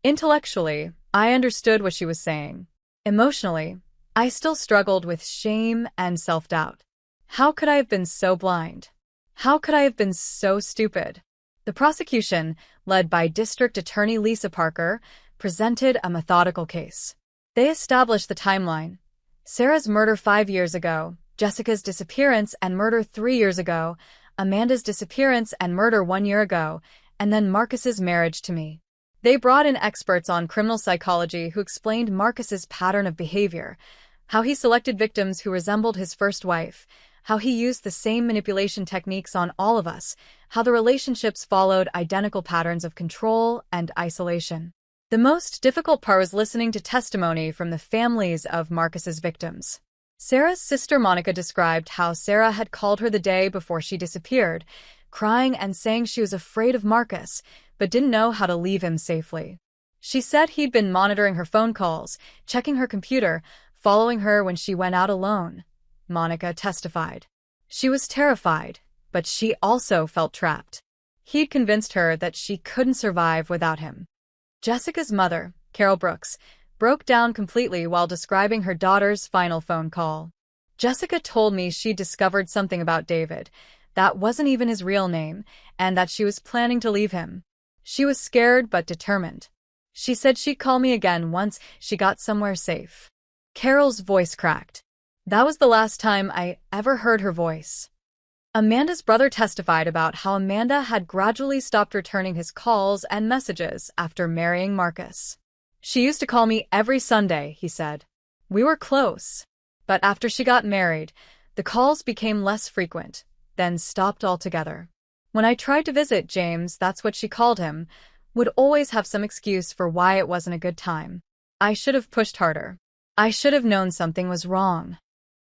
Intellectually, I understood what she was saying. Emotionally, I still struggled with shame and self-doubt. How could I have been so blind? How could I have been so stupid? The prosecution, led by District Attorney Lisa Parker, presented a methodical case. They established the timeline. Sarah's murder 5 years ago, Jessica's disappearance and murder 3 years ago, Amanda's disappearance and murder 1 year ago, and then Marcus's marriage to me. They brought in experts on criminal psychology who explained Marcus's pattern of behavior, how he selected victims who resembled his first wife, how he used the same manipulation techniques on all of us, how the relationships followed identical patterns of control and isolation. The most difficult part was listening to testimony from the families of Marcus's victims. Sarah's sister Monica described how Sarah had called her the day before she disappeared, crying and saying she was afraid of Marcus, but didn't know how to leave him safely. She said he'd been monitoring her phone calls, checking her computer, following her when she went out alone. Monica testified. She was terrified, but she also felt trapped. He'd convinced her that she couldn't survive without him. Jessica's mother, Carol Brooks, broke down completely while describing her daughter's final phone call. Jessica told me she'd discovered something about David, that wasn't even his real name, and that she was planning to leave him. She was scared but determined. She said she'd call me again once she got somewhere safe. Carol's voice cracked. That was the last time I ever heard her voice. Amanda's brother testified about how Amanda had gradually stopped returning his calls and messages after marrying Marcus. She used to call me every Sunday, he said. We were close. But after she got married, the calls became less frequent. then stopped altogether. When I tried to visit James, that's what she called him, would always have some excuse for why it wasn't a good time. I should have pushed harder. I should have known something was wrong.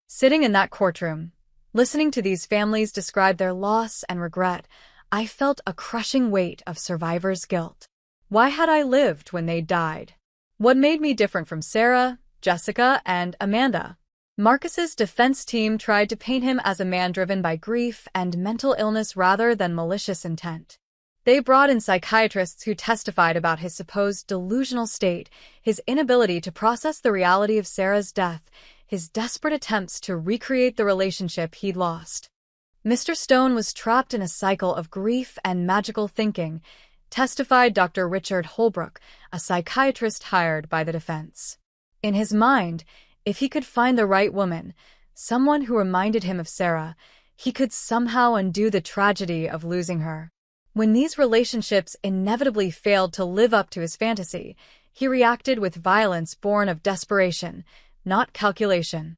Sitting in that courtroom, listening to these families describe their loss and regret, I felt a crushing weight of survivor's guilt. Why had I lived when they died? What made me different from Sarah, Jessica, and Amanda? Marcus's defense team tried to paint him as a man driven by grief and mental illness rather than malicious intent. They brought in psychiatrists who testified about his supposed delusional state, his inability to process the reality of Sarah's death, his desperate attempts to recreate the relationship he'd lost. Mr. Stone was trapped in a cycle of grief and magical thinking, testified Dr. Richard Holbrook, a psychiatrist hired by the defense. In his mind, if he could find the right woman, someone who reminded him of Sarah, he could somehow undo the tragedy of losing her. When these relationships inevitably failed to live up to his fantasy, he reacted with violence born of desperation, not calculation.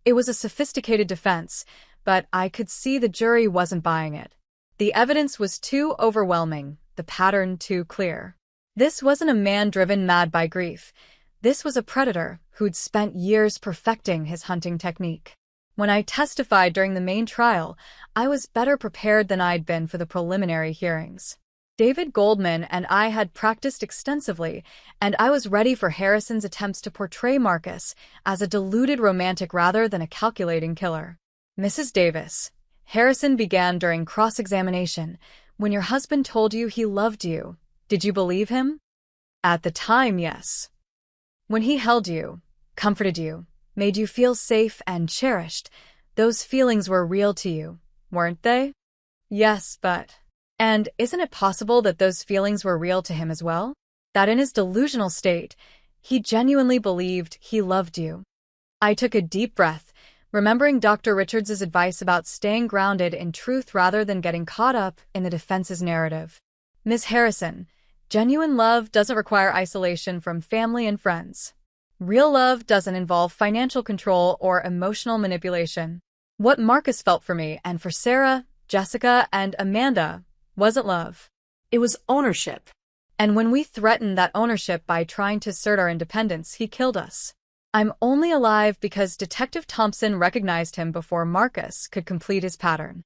It was a sophisticated defense, but I could see the jury wasn't buying it. The evidence was too overwhelming, the pattern too clear. This wasn't a man driven mad by grief. This was a predator who'd spent years perfecting his hunting technique. When I testified during the main trial, I was better prepared than I'd been for the preliminary hearings. David Goldman and I had practiced extensively, and I was ready for Harrison's attempts to portray Marcus as a deluded romantic rather than a calculating killer. Mrs. Davis, Harrison began during cross-examination. When your husband told you he loved you, did you believe him? At the time, yes. When he held you, comforted you, made you feel safe and cherished, those feelings were real to you, weren't they? Yes, but... And isn't it possible that those feelings were real to him as well? That in his delusional state, he genuinely believed he loved you? I took a deep breath, remembering Dr. Richards' advice about staying grounded in truth rather than getting caught up in the defense's narrative. Ms. Harrison, genuine love doesn't require isolation from family and friends. Real love doesn't involve financial control or emotional manipulation. What Marcus felt for me and for Sarah, Jessica, and Amanda wasn't love. It was ownership. And when we threatened that ownership by trying to assert our independence, he killed us. I'm only alive because Detective Thompson recognized him before Marcus could complete his pattern.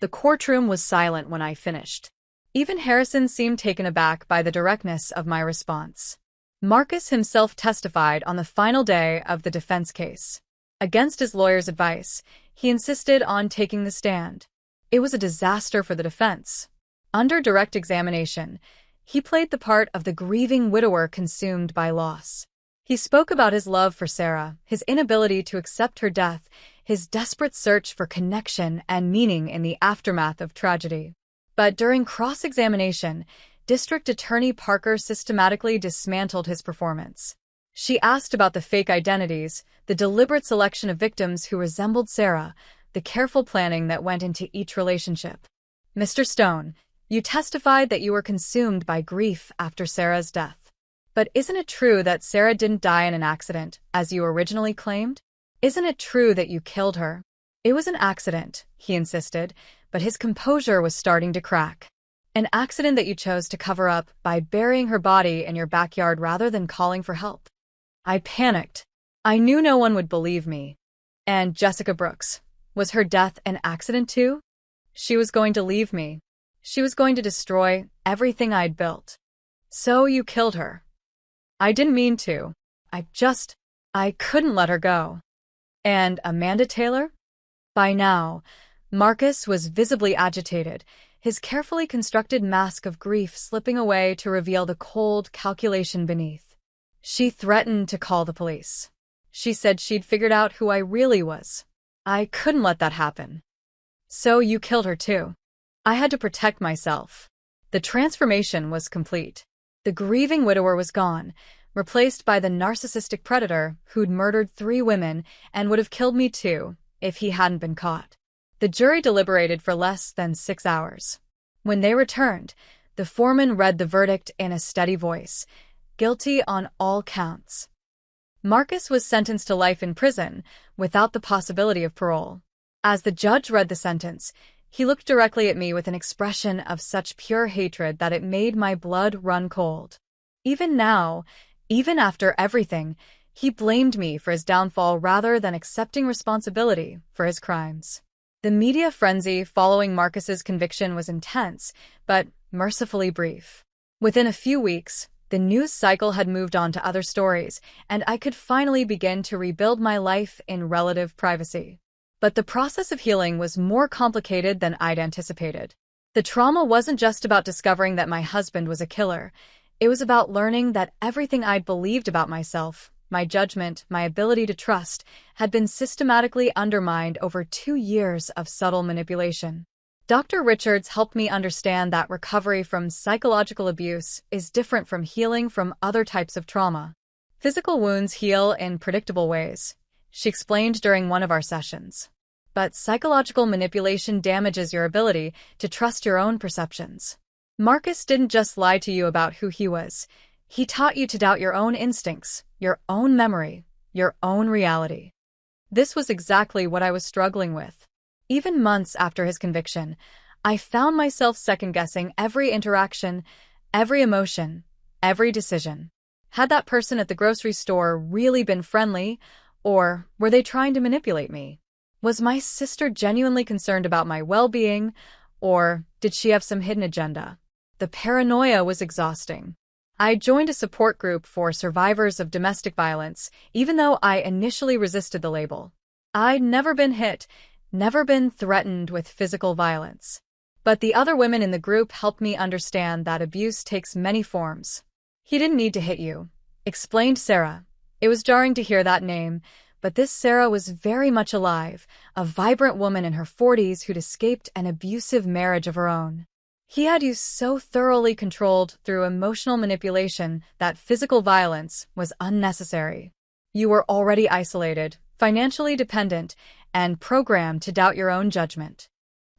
The courtroom was silent when I finished. Even Harrison seemed taken aback by the directness of my response. Marcus himself testified on the final day of the defense case. Against his lawyer's advice, he insisted on taking the stand. It was a disaster for the defense. Under direct examination, he played the part of the grieving widower consumed by loss. He spoke about his love for Sarah, his inability to accept her death, his desperate search for connection and meaning in the aftermath of tragedy. But during cross-examination, District Attorney Parker systematically dismantled his performance. She asked about the fake identities, the deliberate selection of victims who resembled Sarah, the careful planning that went into each relationship. Mr. Stone, you testified that you were consumed by grief after Sarah's death. But isn't it true that Sarah didn't die in an accident, as you originally claimed? Isn't it true that you killed her? It was an accident, he insisted, but his composure was starting to crack. An accident that you chose to cover up by burying her body in your backyard rather than calling for help. I panicked. I knew no one would believe me. And Jessica Brooks, was her death an accident too? She was going to leave me. She was going to destroy everything I'd built. So you killed her. I didn't mean to. I couldn't let her go. And Amanda Taylor? By now, Marcus was visibly agitated, his carefully constructed mask of grief slipping away to reveal the cold calculation beneath. She threatened to call the police. She said she'd figured out who I really was. I couldn't let that happen. So you killed her too. I had to protect myself. The transformation was complete. The grieving widower was gone, replaced by the narcissistic predator who'd murdered 3 women and would have killed me too if he hadn't been caught. The jury deliberated for less than 6 hours. When they returned, the foreman read the verdict in a steady voice, guilty on all counts. Marcus was sentenced to life in prison without the possibility of parole. As the judge read the sentence, He looked directly at me with an expression of such pure hatred that it made my blood run cold. Even now, even after everything, he blamed me for his downfall rather than accepting responsibility for his crimes. The media frenzy following Marcus's conviction was intense, but mercifully brief. Within a few weeks, the news cycle had moved on to other stories, and I could finally begin to rebuild my life in relative privacy. But the process of healing was more complicated than I'd anticipated. The trauma wasn't just about discovering that my husband was a killer. It was about learning that everything I'd believed about myself, my judgment, my ability to trust, had been systematically undermined over 2 years of subtle manipulation. Dr. Richards helped me understand that recovery from psychological abuse is different from healing from other types of trauma. Physical wounds heal in predictable ways, she explained during one of our sessions. But psychological manipulation damages your ability to trust your own perceptions. Marcus didn't just lie to you about who he was. He taught you to doubt your own instincts, your own memory, your own reality. This was exactly what I was struggling with. Even months after his conviction, I found myself second-guessing every interaction, every emotion, every decision. Had that person at the grocery store really been friendly, or were they trying to manipulate me? Was my sister genuinely concerned about my well-being, or did she have some hidden agenda? The paranoia was exhausting. I joined a support group for survivors of domestic violence, even though I initially resisted the label. I'd never been hit, never been threatened with physical violence. But the other women in the group helped me understand that abuse takes many forms. He didn't need to hit you, explained Sarah. It was jarring to hear that name, but this Sarah was very much alive, a vibrant woman in her 40s who'd escaped an abusive marriage of her own. He had you so thoroughly controlled through emotional manipulation that physical violence was unnecessary. You were already isolated, financially dependent, and programmed to doubt your own judgment.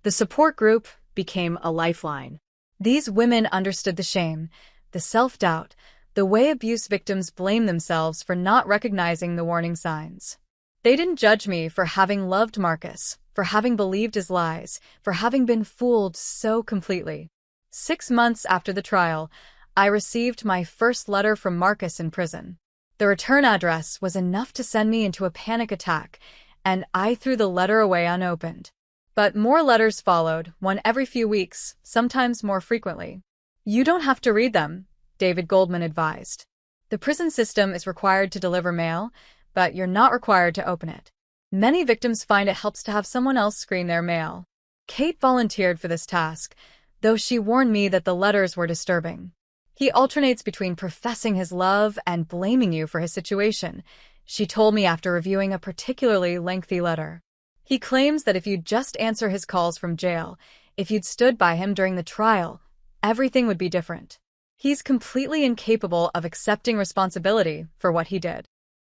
The support group became a lifeline. These women understood the shame, the self-doubt, the way abuse victims blame themselves for not recognizing the warning signs. They didn't judge me for having loved Marcus, for having believed his lies, for having been fooled so completely. 6 months after the trial, I received my first letter from Marcus in prison. The return address was enough to send me into a panic attack, and I threw the letter away unopened. But more letters followed, one every few weeks, sometimes more frequently. You don't have to read them, David Goldman advised. The prison system is required to deliver mail, but you're not required to open it. Many victims find it helps to have someone else screen their mail. Kate volunteered for this task, though she warned me that the letters were disturbing. He alternates between professing his love and blaming you for his situation, she told me after reviewing a particularly lengthy letter. He claims that if you'd just answer his calls from jail, if you'd stood by him during the trial, everything would be different. He's completely incapable of accepting responsibility for what he did.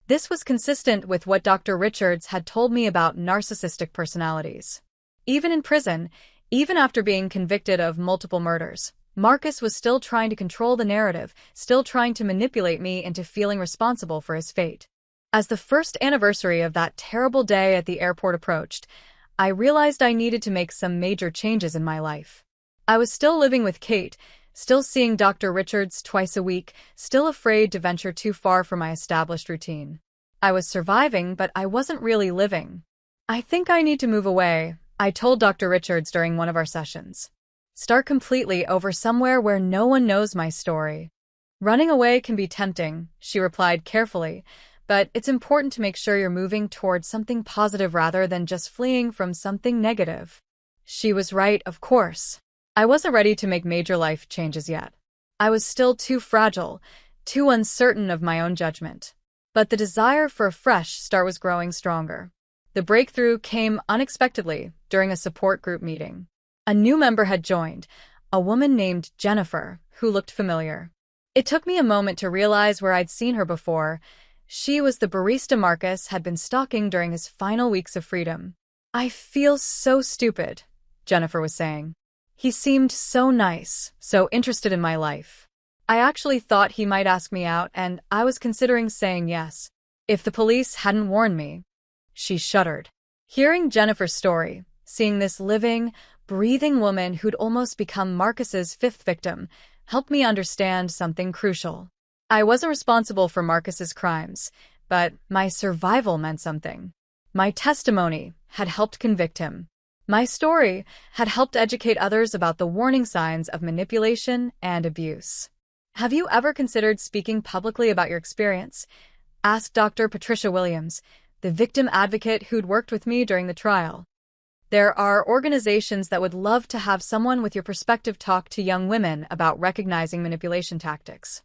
This was consistent with what Dr. Richards had told me about narcissistic personalities. Even in prison, even after being convicted of multiple murders, Marcus was still trying to control the narrative, still trying to manipulate me into feeling responsible for his fate. As the first anniversary of that terrible day at the airport approached, I realized I needed to make some major changes in my life. I was still living with Kate, still seeing Dr. Richards twice a week, still afraid to venture too far from my established routine. I was surviving, but I wasn't really living. I think I need to move away, I told Dr. Richards during one of our sessions. Start completely over somewhere where no one knows my story. Running away can be tempting, she replied carefully, but it's important to make sure you're moving towards something positive rather than just fleeing from something negative. She was right, of course. I wasn't ready to make major life changes yet. I was still too fragile, too uncertain of my own judgment. But the desire for a fresh start was growing stronger. The breakthrough came unexpectedly during a support group meeting. A new member had joined, a woman named Jennifer, who looked familiar. It took me a moment to realize where I'd seen her before. She was the barista Marcus had been stalking during his final weeks of freedom. I feel so stupid, Jennifer was saying. He seemed so nice, so interested in my life. I actually thought he might ask me out, and I was considering saying yes, if the police hadn't warned me. She shuddered. Hearing Jennifer's story, Seeing this living, breathing woman who'd almost become Marcus's fifth victim helped me understand something crucial. I wasn't responsible for Marcus's crimes, but my survival meant something. My testimony had helped convict him. My story had helped educate others about the warning signs of manipulation and abuse. Have you ever considered speaking publicly about your experience? Asked Dr. Patricia Williams, the victim advocate who'd worked with me during the trial. There are organizations that would love to have someone with your perspective talk to young women about recognizing manipulation tactics.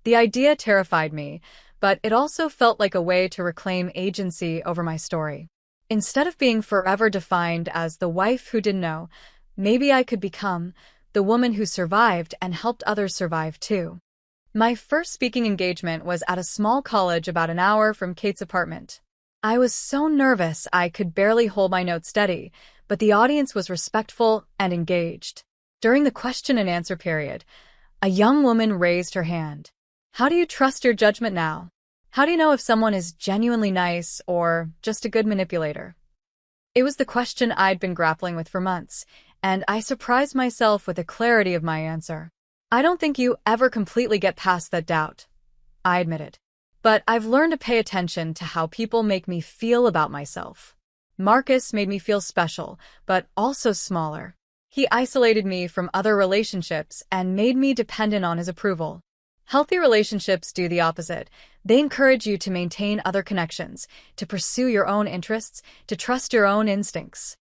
The idea terrified me, but it also felt like a way to reclaim agency over my story. Instead of being forever defined as the wife who didn't know, maybe I could become the woman who survived and helped others survive too. My first speaking engagement was at a small college about an hour from Kate's apartment. I was so nervous I could barely hold my notes steady, but the audience was respectful and engaged. During the question and answer period, a young woman raised her hand. How do you trust your judgment now? How do you know if someone is genuinely nice or just a good manipulator? It was the question I'd been grappling with for months, and I surprised myself with the clarity of my answer. I don't think you ever completely get past that doubt, I admitted. But I've learned to pay attention to how people make me feel about myself. Marcus made me feel special, but also smaller. He isolated me from other relationships and made me dependent on his approval. Healthy relationships do the opposite. They encourage you to maintain other connections, to pursue your own interests, to trust your own instincts.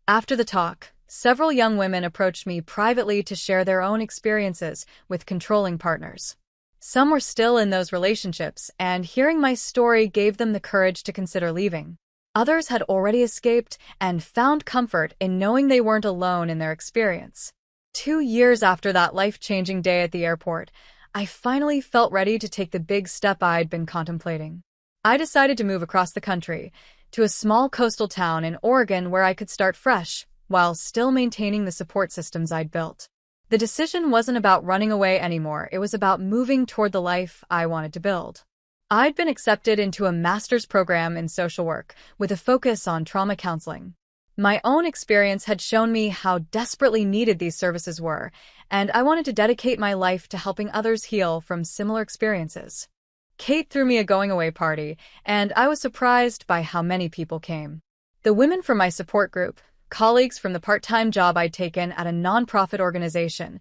After the talk, several young women approached me privately to share their own experiences with controlling partners. Some were still in those relationships, and hearing my story gave them the courage to consider leaving. Others had already escaped and found comfort in knowing they weren't alone in their experience. 2 years after that life-changing day at the airport, I finally felt ready to take the big step I'd been contemplating. I decided to move across the country, to a small coastal town in Oregon where I could start fresh, while still maintaining the support systems I'd built. The decision wasn't about running away anymore, it was about moving toward the life I wanted to build. I'd been accepted into a master's program in social work, with a focus on trauma counseling. My own experience had shown me how desperately needed these services were, and I wanted to dedicate my life to helping others heal from similar experiences. Kate threw me a going-away party, and I was surprised by how many people came. The women from my support group, colleagues from the part-time job I'd taken at a nonprofit organization,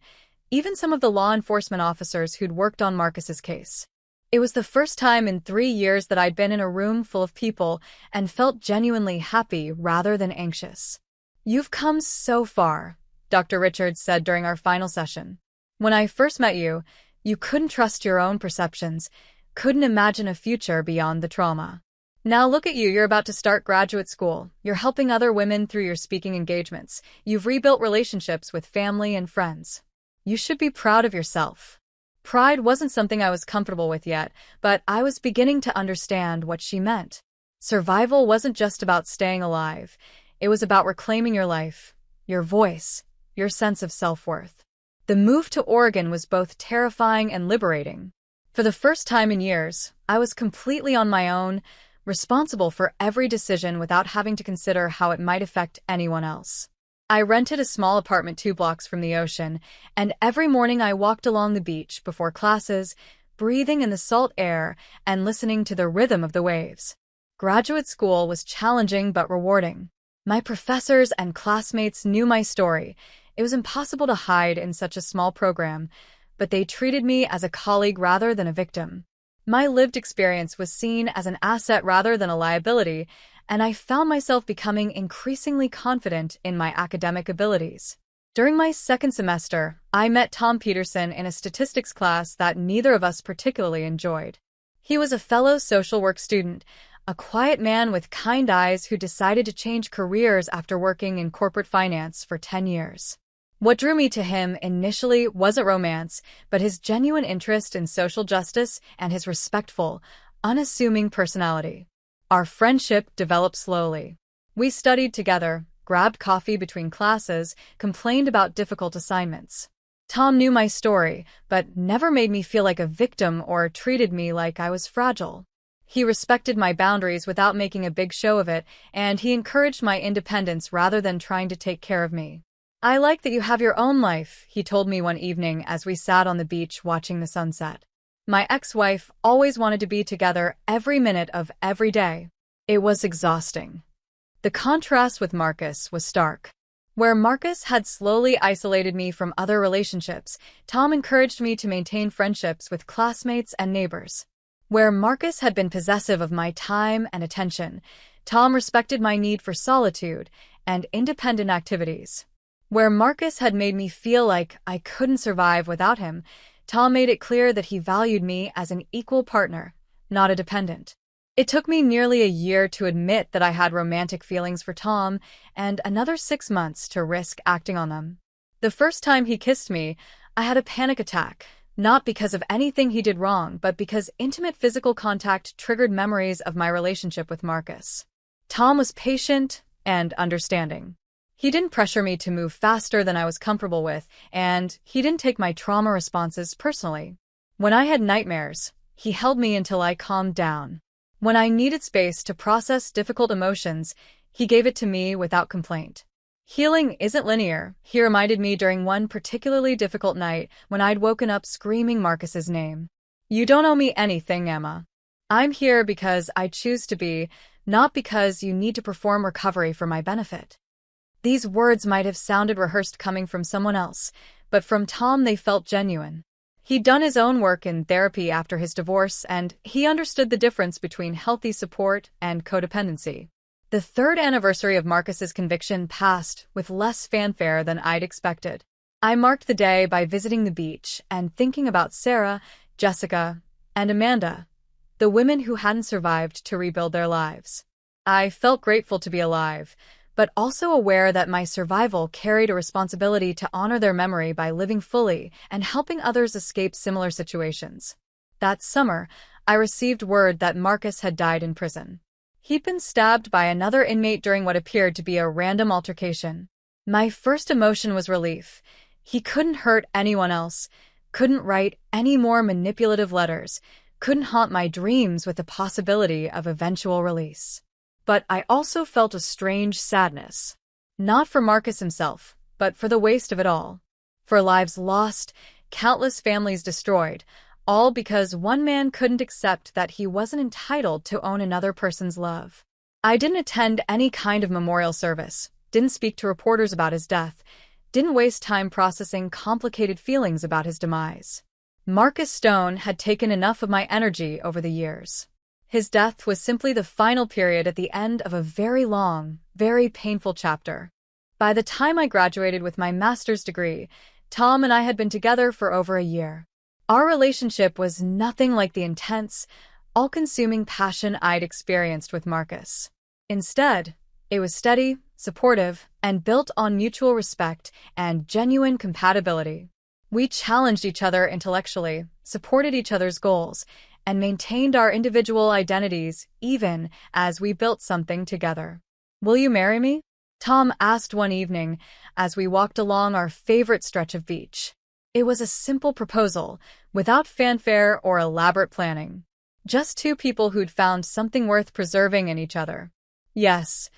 even some of the law enforcement officers who'd worked on Marcus's case. It was the first time in 3 years that I'd been in a room full of people and felt genuinely happy rather than anxious. You've come so far, Dr. Richards said during our final session. When I first met you, you couldn't trust your own perceptions, couldn't imagine a future beyond the trauma. Now look at you, you're about to start graduate school. You're helping other women through your speaking engagements. You've rebuilt relationships with family and friends. You should be proud of yourself. Pride wasn't something I was comfortable with yet, but I was beginning to understand what she meant. Survival wasn't just about staying alive. It was about reclaiming your life, your voice, your sense of self-worth. The move to Oregon was both terrifying and liberating. For the first time in years, I was completely on my own, responsible for every decision without having to consider how it might affect anyone else. I rented a small apartment 2 blocks from the ocean, and every morning I walked along the beach before classes, breathing in the salt air and listening to the rhythm of the waves. Graduate school was challenging but rewarding. My professors and classmates knew my story. It was impossible to hide in such a small program, but they treated me as a colleague rather than a victim. My lived experience was seen as an asset rather than a liability, and I found myself becoming increasingly confident in my academic abilities. During my second semester, I met Tom Peterson in a statistics class that neither of us particularly enjoyed. He was a fellow social work student, a quiet man with kind eyes who decided to change careers after working in corporate finance for 10 years. What drew me to him initially wasn't romance, but his genuine interest in social justice and his respectful, unassuming personality. Our friendship developed slowly. We studied together, grabbed coffee between classes, complained about difficult assignments. Tom knew my story, but never made me feel like a victim or treated me like I was fragile. He respected my boundaries without making a big show of it, and he encouraged my independence rather than trying to take care of me. "I like that you have your own life," he told me one evening as we sat on the beach watching the sunset. My ex-wife always wanted to be together every minute of every day. It was exhausting. The contrast with Marcus was stark. Where Marcus had slowly isolated me from other relationships, Tom encouraged me to maintain friendships with classmates and neighbors. Where Marcus had been possessive of my time and attention, Tom respected my need for solitude and independent activities. Where Marcus had made me feel like I couldn't survive without him, Tom made it clear that he valued me as an equal partner, not a dependent. It took me nearly a year to admit that I had romantic feelings for Tom, and another 6 months to risk acting on them. The first time he kissed me, I had a panic attack, not because of anything he did wrong, but because intimate physical contact triggered memories of my relationship with Marcus. Tom was patient and understanding. He didn't pressure me to move faster than I was comfortable with, and he didn't take my trauma responses personally. When I had nightmares, he held me until I calmed down. When I needed space to process difficult emotions, he gave it to me without complaint. Healing isn't linear, he reminded me during one particularly difficult night when I'd woken up screaming Marcus's name. "You don't owe me anything, Emma. I'm here because I choose to be, not because you need to perform recovery for my benefit." These words might have sounded rehearsed coming from someone else, but from Tom they felt genuine. He'd done his own work in therapy after his divorce, and he understood the difference between healthy support and codependency. The 3rd anniversary of Marcus's conviction passed with less fanfare than I'd expected. I marked the day by visiting the beach and thinking about Sarah, Jessica, and Amanda, the women who hadn't survived to rebuild their lives. I felt grateful to be alive, but also aware that my survival carried a responsibility to honor their memory by living fully and helping others escape similar situations. That summer, I received word that Marcus had died in prison. He'd been stabbed by another inmate during what appeared to be a random altercation. My first emotion was relief. He couldn't hurt anyone else, couldn't write any more manipulative letters, couldn't haunt my dreams with the possibility of eventual release. But I also felt a strange sadness. Not for Marcus himself, but for the waste of it all. For lives lost, countless families destroyed, all because one man couldn't accept that he wasn't entitled to own another person's love. I didn't attend any kind of memorial service, didn't speak to reporters about his death, didn't waste time processing complicated feelings about his demise. Marcus Stone had taken enough of my energy over the years. His death was simply the final period at the end of a very long, very painful chapter. By the time I graduated with my master's degree, Tom and I had been together for over a year. Our relationship was nothing like the intense, all-consuming passion I'd experienced with Marcus. Instead, it was steady, supportive, and built on mutual respect and genuine compatibility. We challenged each other intellectually, supported each other's goals, and maintained our individual identities even as we built something together. "Will you marry me?" Tom asked one evening as we walked along our favorite stretch of beach. It was a simple proposal, without fanfare or elaborate planning. Just two people who'd found something worth preserving in each other. "Yes,"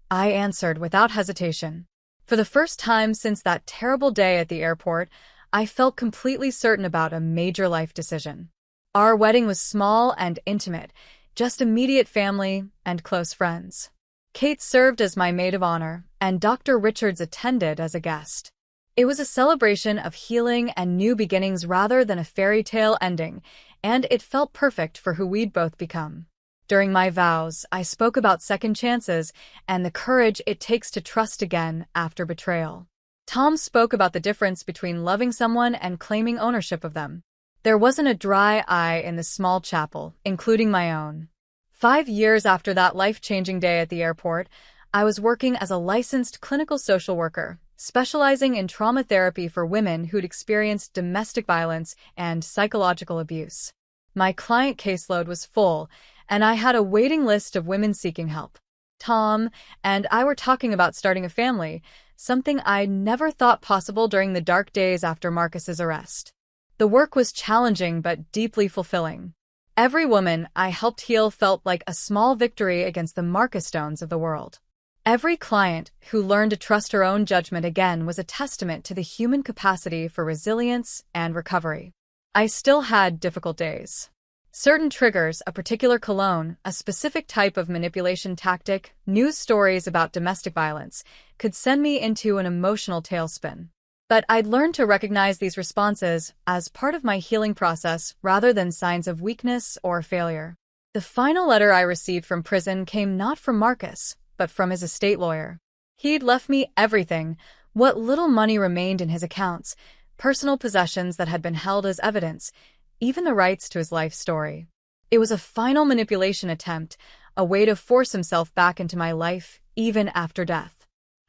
I answered without hesitation. For the first time since that terrible day at the airport, I felt completely certain about a major life decision. Our wedding was small and intimate, just immediate family and close friends. Kate served as my maid of honor, and Dr. Richards attended as a guest. It was a celebration of healing and new beginnings rather than a fairy tale ending, and it felt perfect for who we'd both become. During my vows, I spoke about second chances and the courage it takes to trust again after betrayal. Tom spoke about the difference between loving someone and claiming ownership of them. There wasn't a dry eye in the small chapel, including my own. 5 years after that life-changing day at the airport, I was working as a licensed clinical social worker, specializing in trauma therapy for women who'd experienced domestic violence and psychological abuse. My client caseload was full, and I had a waiting list of women seeking help. Tom and I were talking about starting a family, something I never thought possible during the dark days after Marcus's arrest. The work was challenging but deeply fulfilling. Every woman I helped heal felt like a small victory against the Marcus Stones of the world. Every client who learned to trust her own judgment again was a testament to the human capacity for resilience and recovery. I still had difficult days. Certain triggers, a particular cologne, a specific type of manipulation tactic, news stories about domestic violence, could send me into an emotional tailspin. But I'd learned to recognize these responses as part of my healing process rather than signs of weakness or failure. The final letter I received from prison came not from Marcus, but from his estate lawyer. He'd left me everything, what little money remained in his accounts, personal possessions that had been held as evidence, even the rights to his life story. It was a final manipulation attempt, a way to force himself back into my life, even after death.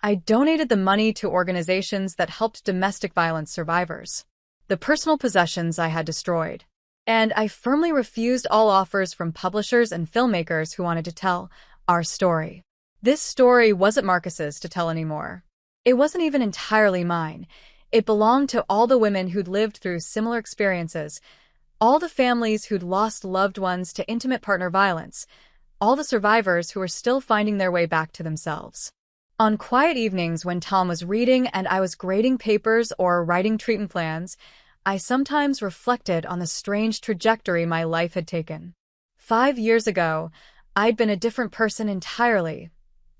I donated the money to organizations that helped domestic violence survivors, the personal possessions I had destroyed. And I firmly refused all offers from publishers and filmmakers who wanted to tell our story. This story wasn't Marcus's to tell anymore. It wasn't even entirely mine. It belonged to all the women who'd lived through similar experiences, all the families who'd lost loved ones to intimate partner violence, all the survivors who were still finding their way back to themselves. On quiet evenings when Tom was reading and I was grading papers or writing treatment plans, I sometimes reflected on the strange trajectory my life had taken. 5 years ago, I'd been a different person entirely,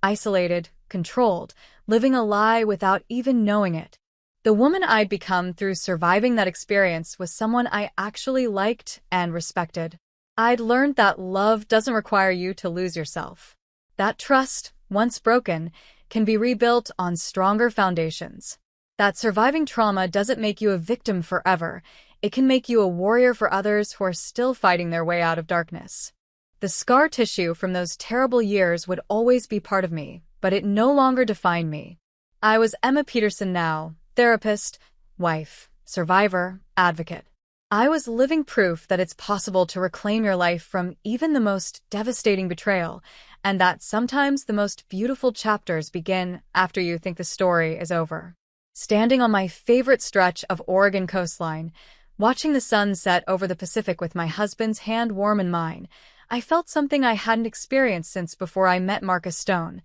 isolated, controlled, living a lie without even knowing it. The woman I'd become through surviving that experience was someone I actually liked and respected. I'd learned that love doesn't require you to lose yourself. That trust, once broken, can be rebuilt on stronger foundations. That surviving trauma doesn't make you a victim forever. It can make you a warrior for others who are still fighting their way out of darkness. The scar tissue from those terrible years would always be part of me, but it no longer defined me. I was Emma Peterson now, therapist, wife, survivor, advocate. I was living proof that it's possible to reclaim your life from even the most devastating betrayal, and that sometimes the most beautiful chapters begin after you think the story is over. Standing on my favorite stretch of Oregon coastline, watching the sun set over the Pacific with my husband's hand warm in mine, I felt something I hadn't experienced since before I met Marcus Stone.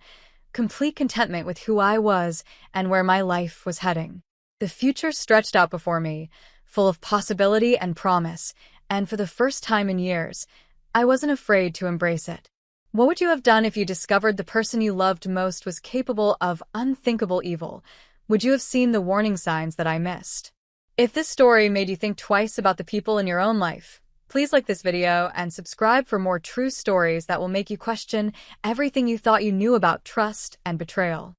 Complete contentment with who I was and where my life was heading. The future stretched out before me, full of possibility and promise, and for the first time in years, I wasn't afraid to embrace it. What would you have done if you discovered the person you loved most was capable of unthinkable evil? Would you have seen the warning signs that I missed? If this story made you think twice about the people in your own life, please like this video and subscribe for more true stories that will make you question everything you thought you knew about trust and betrayal.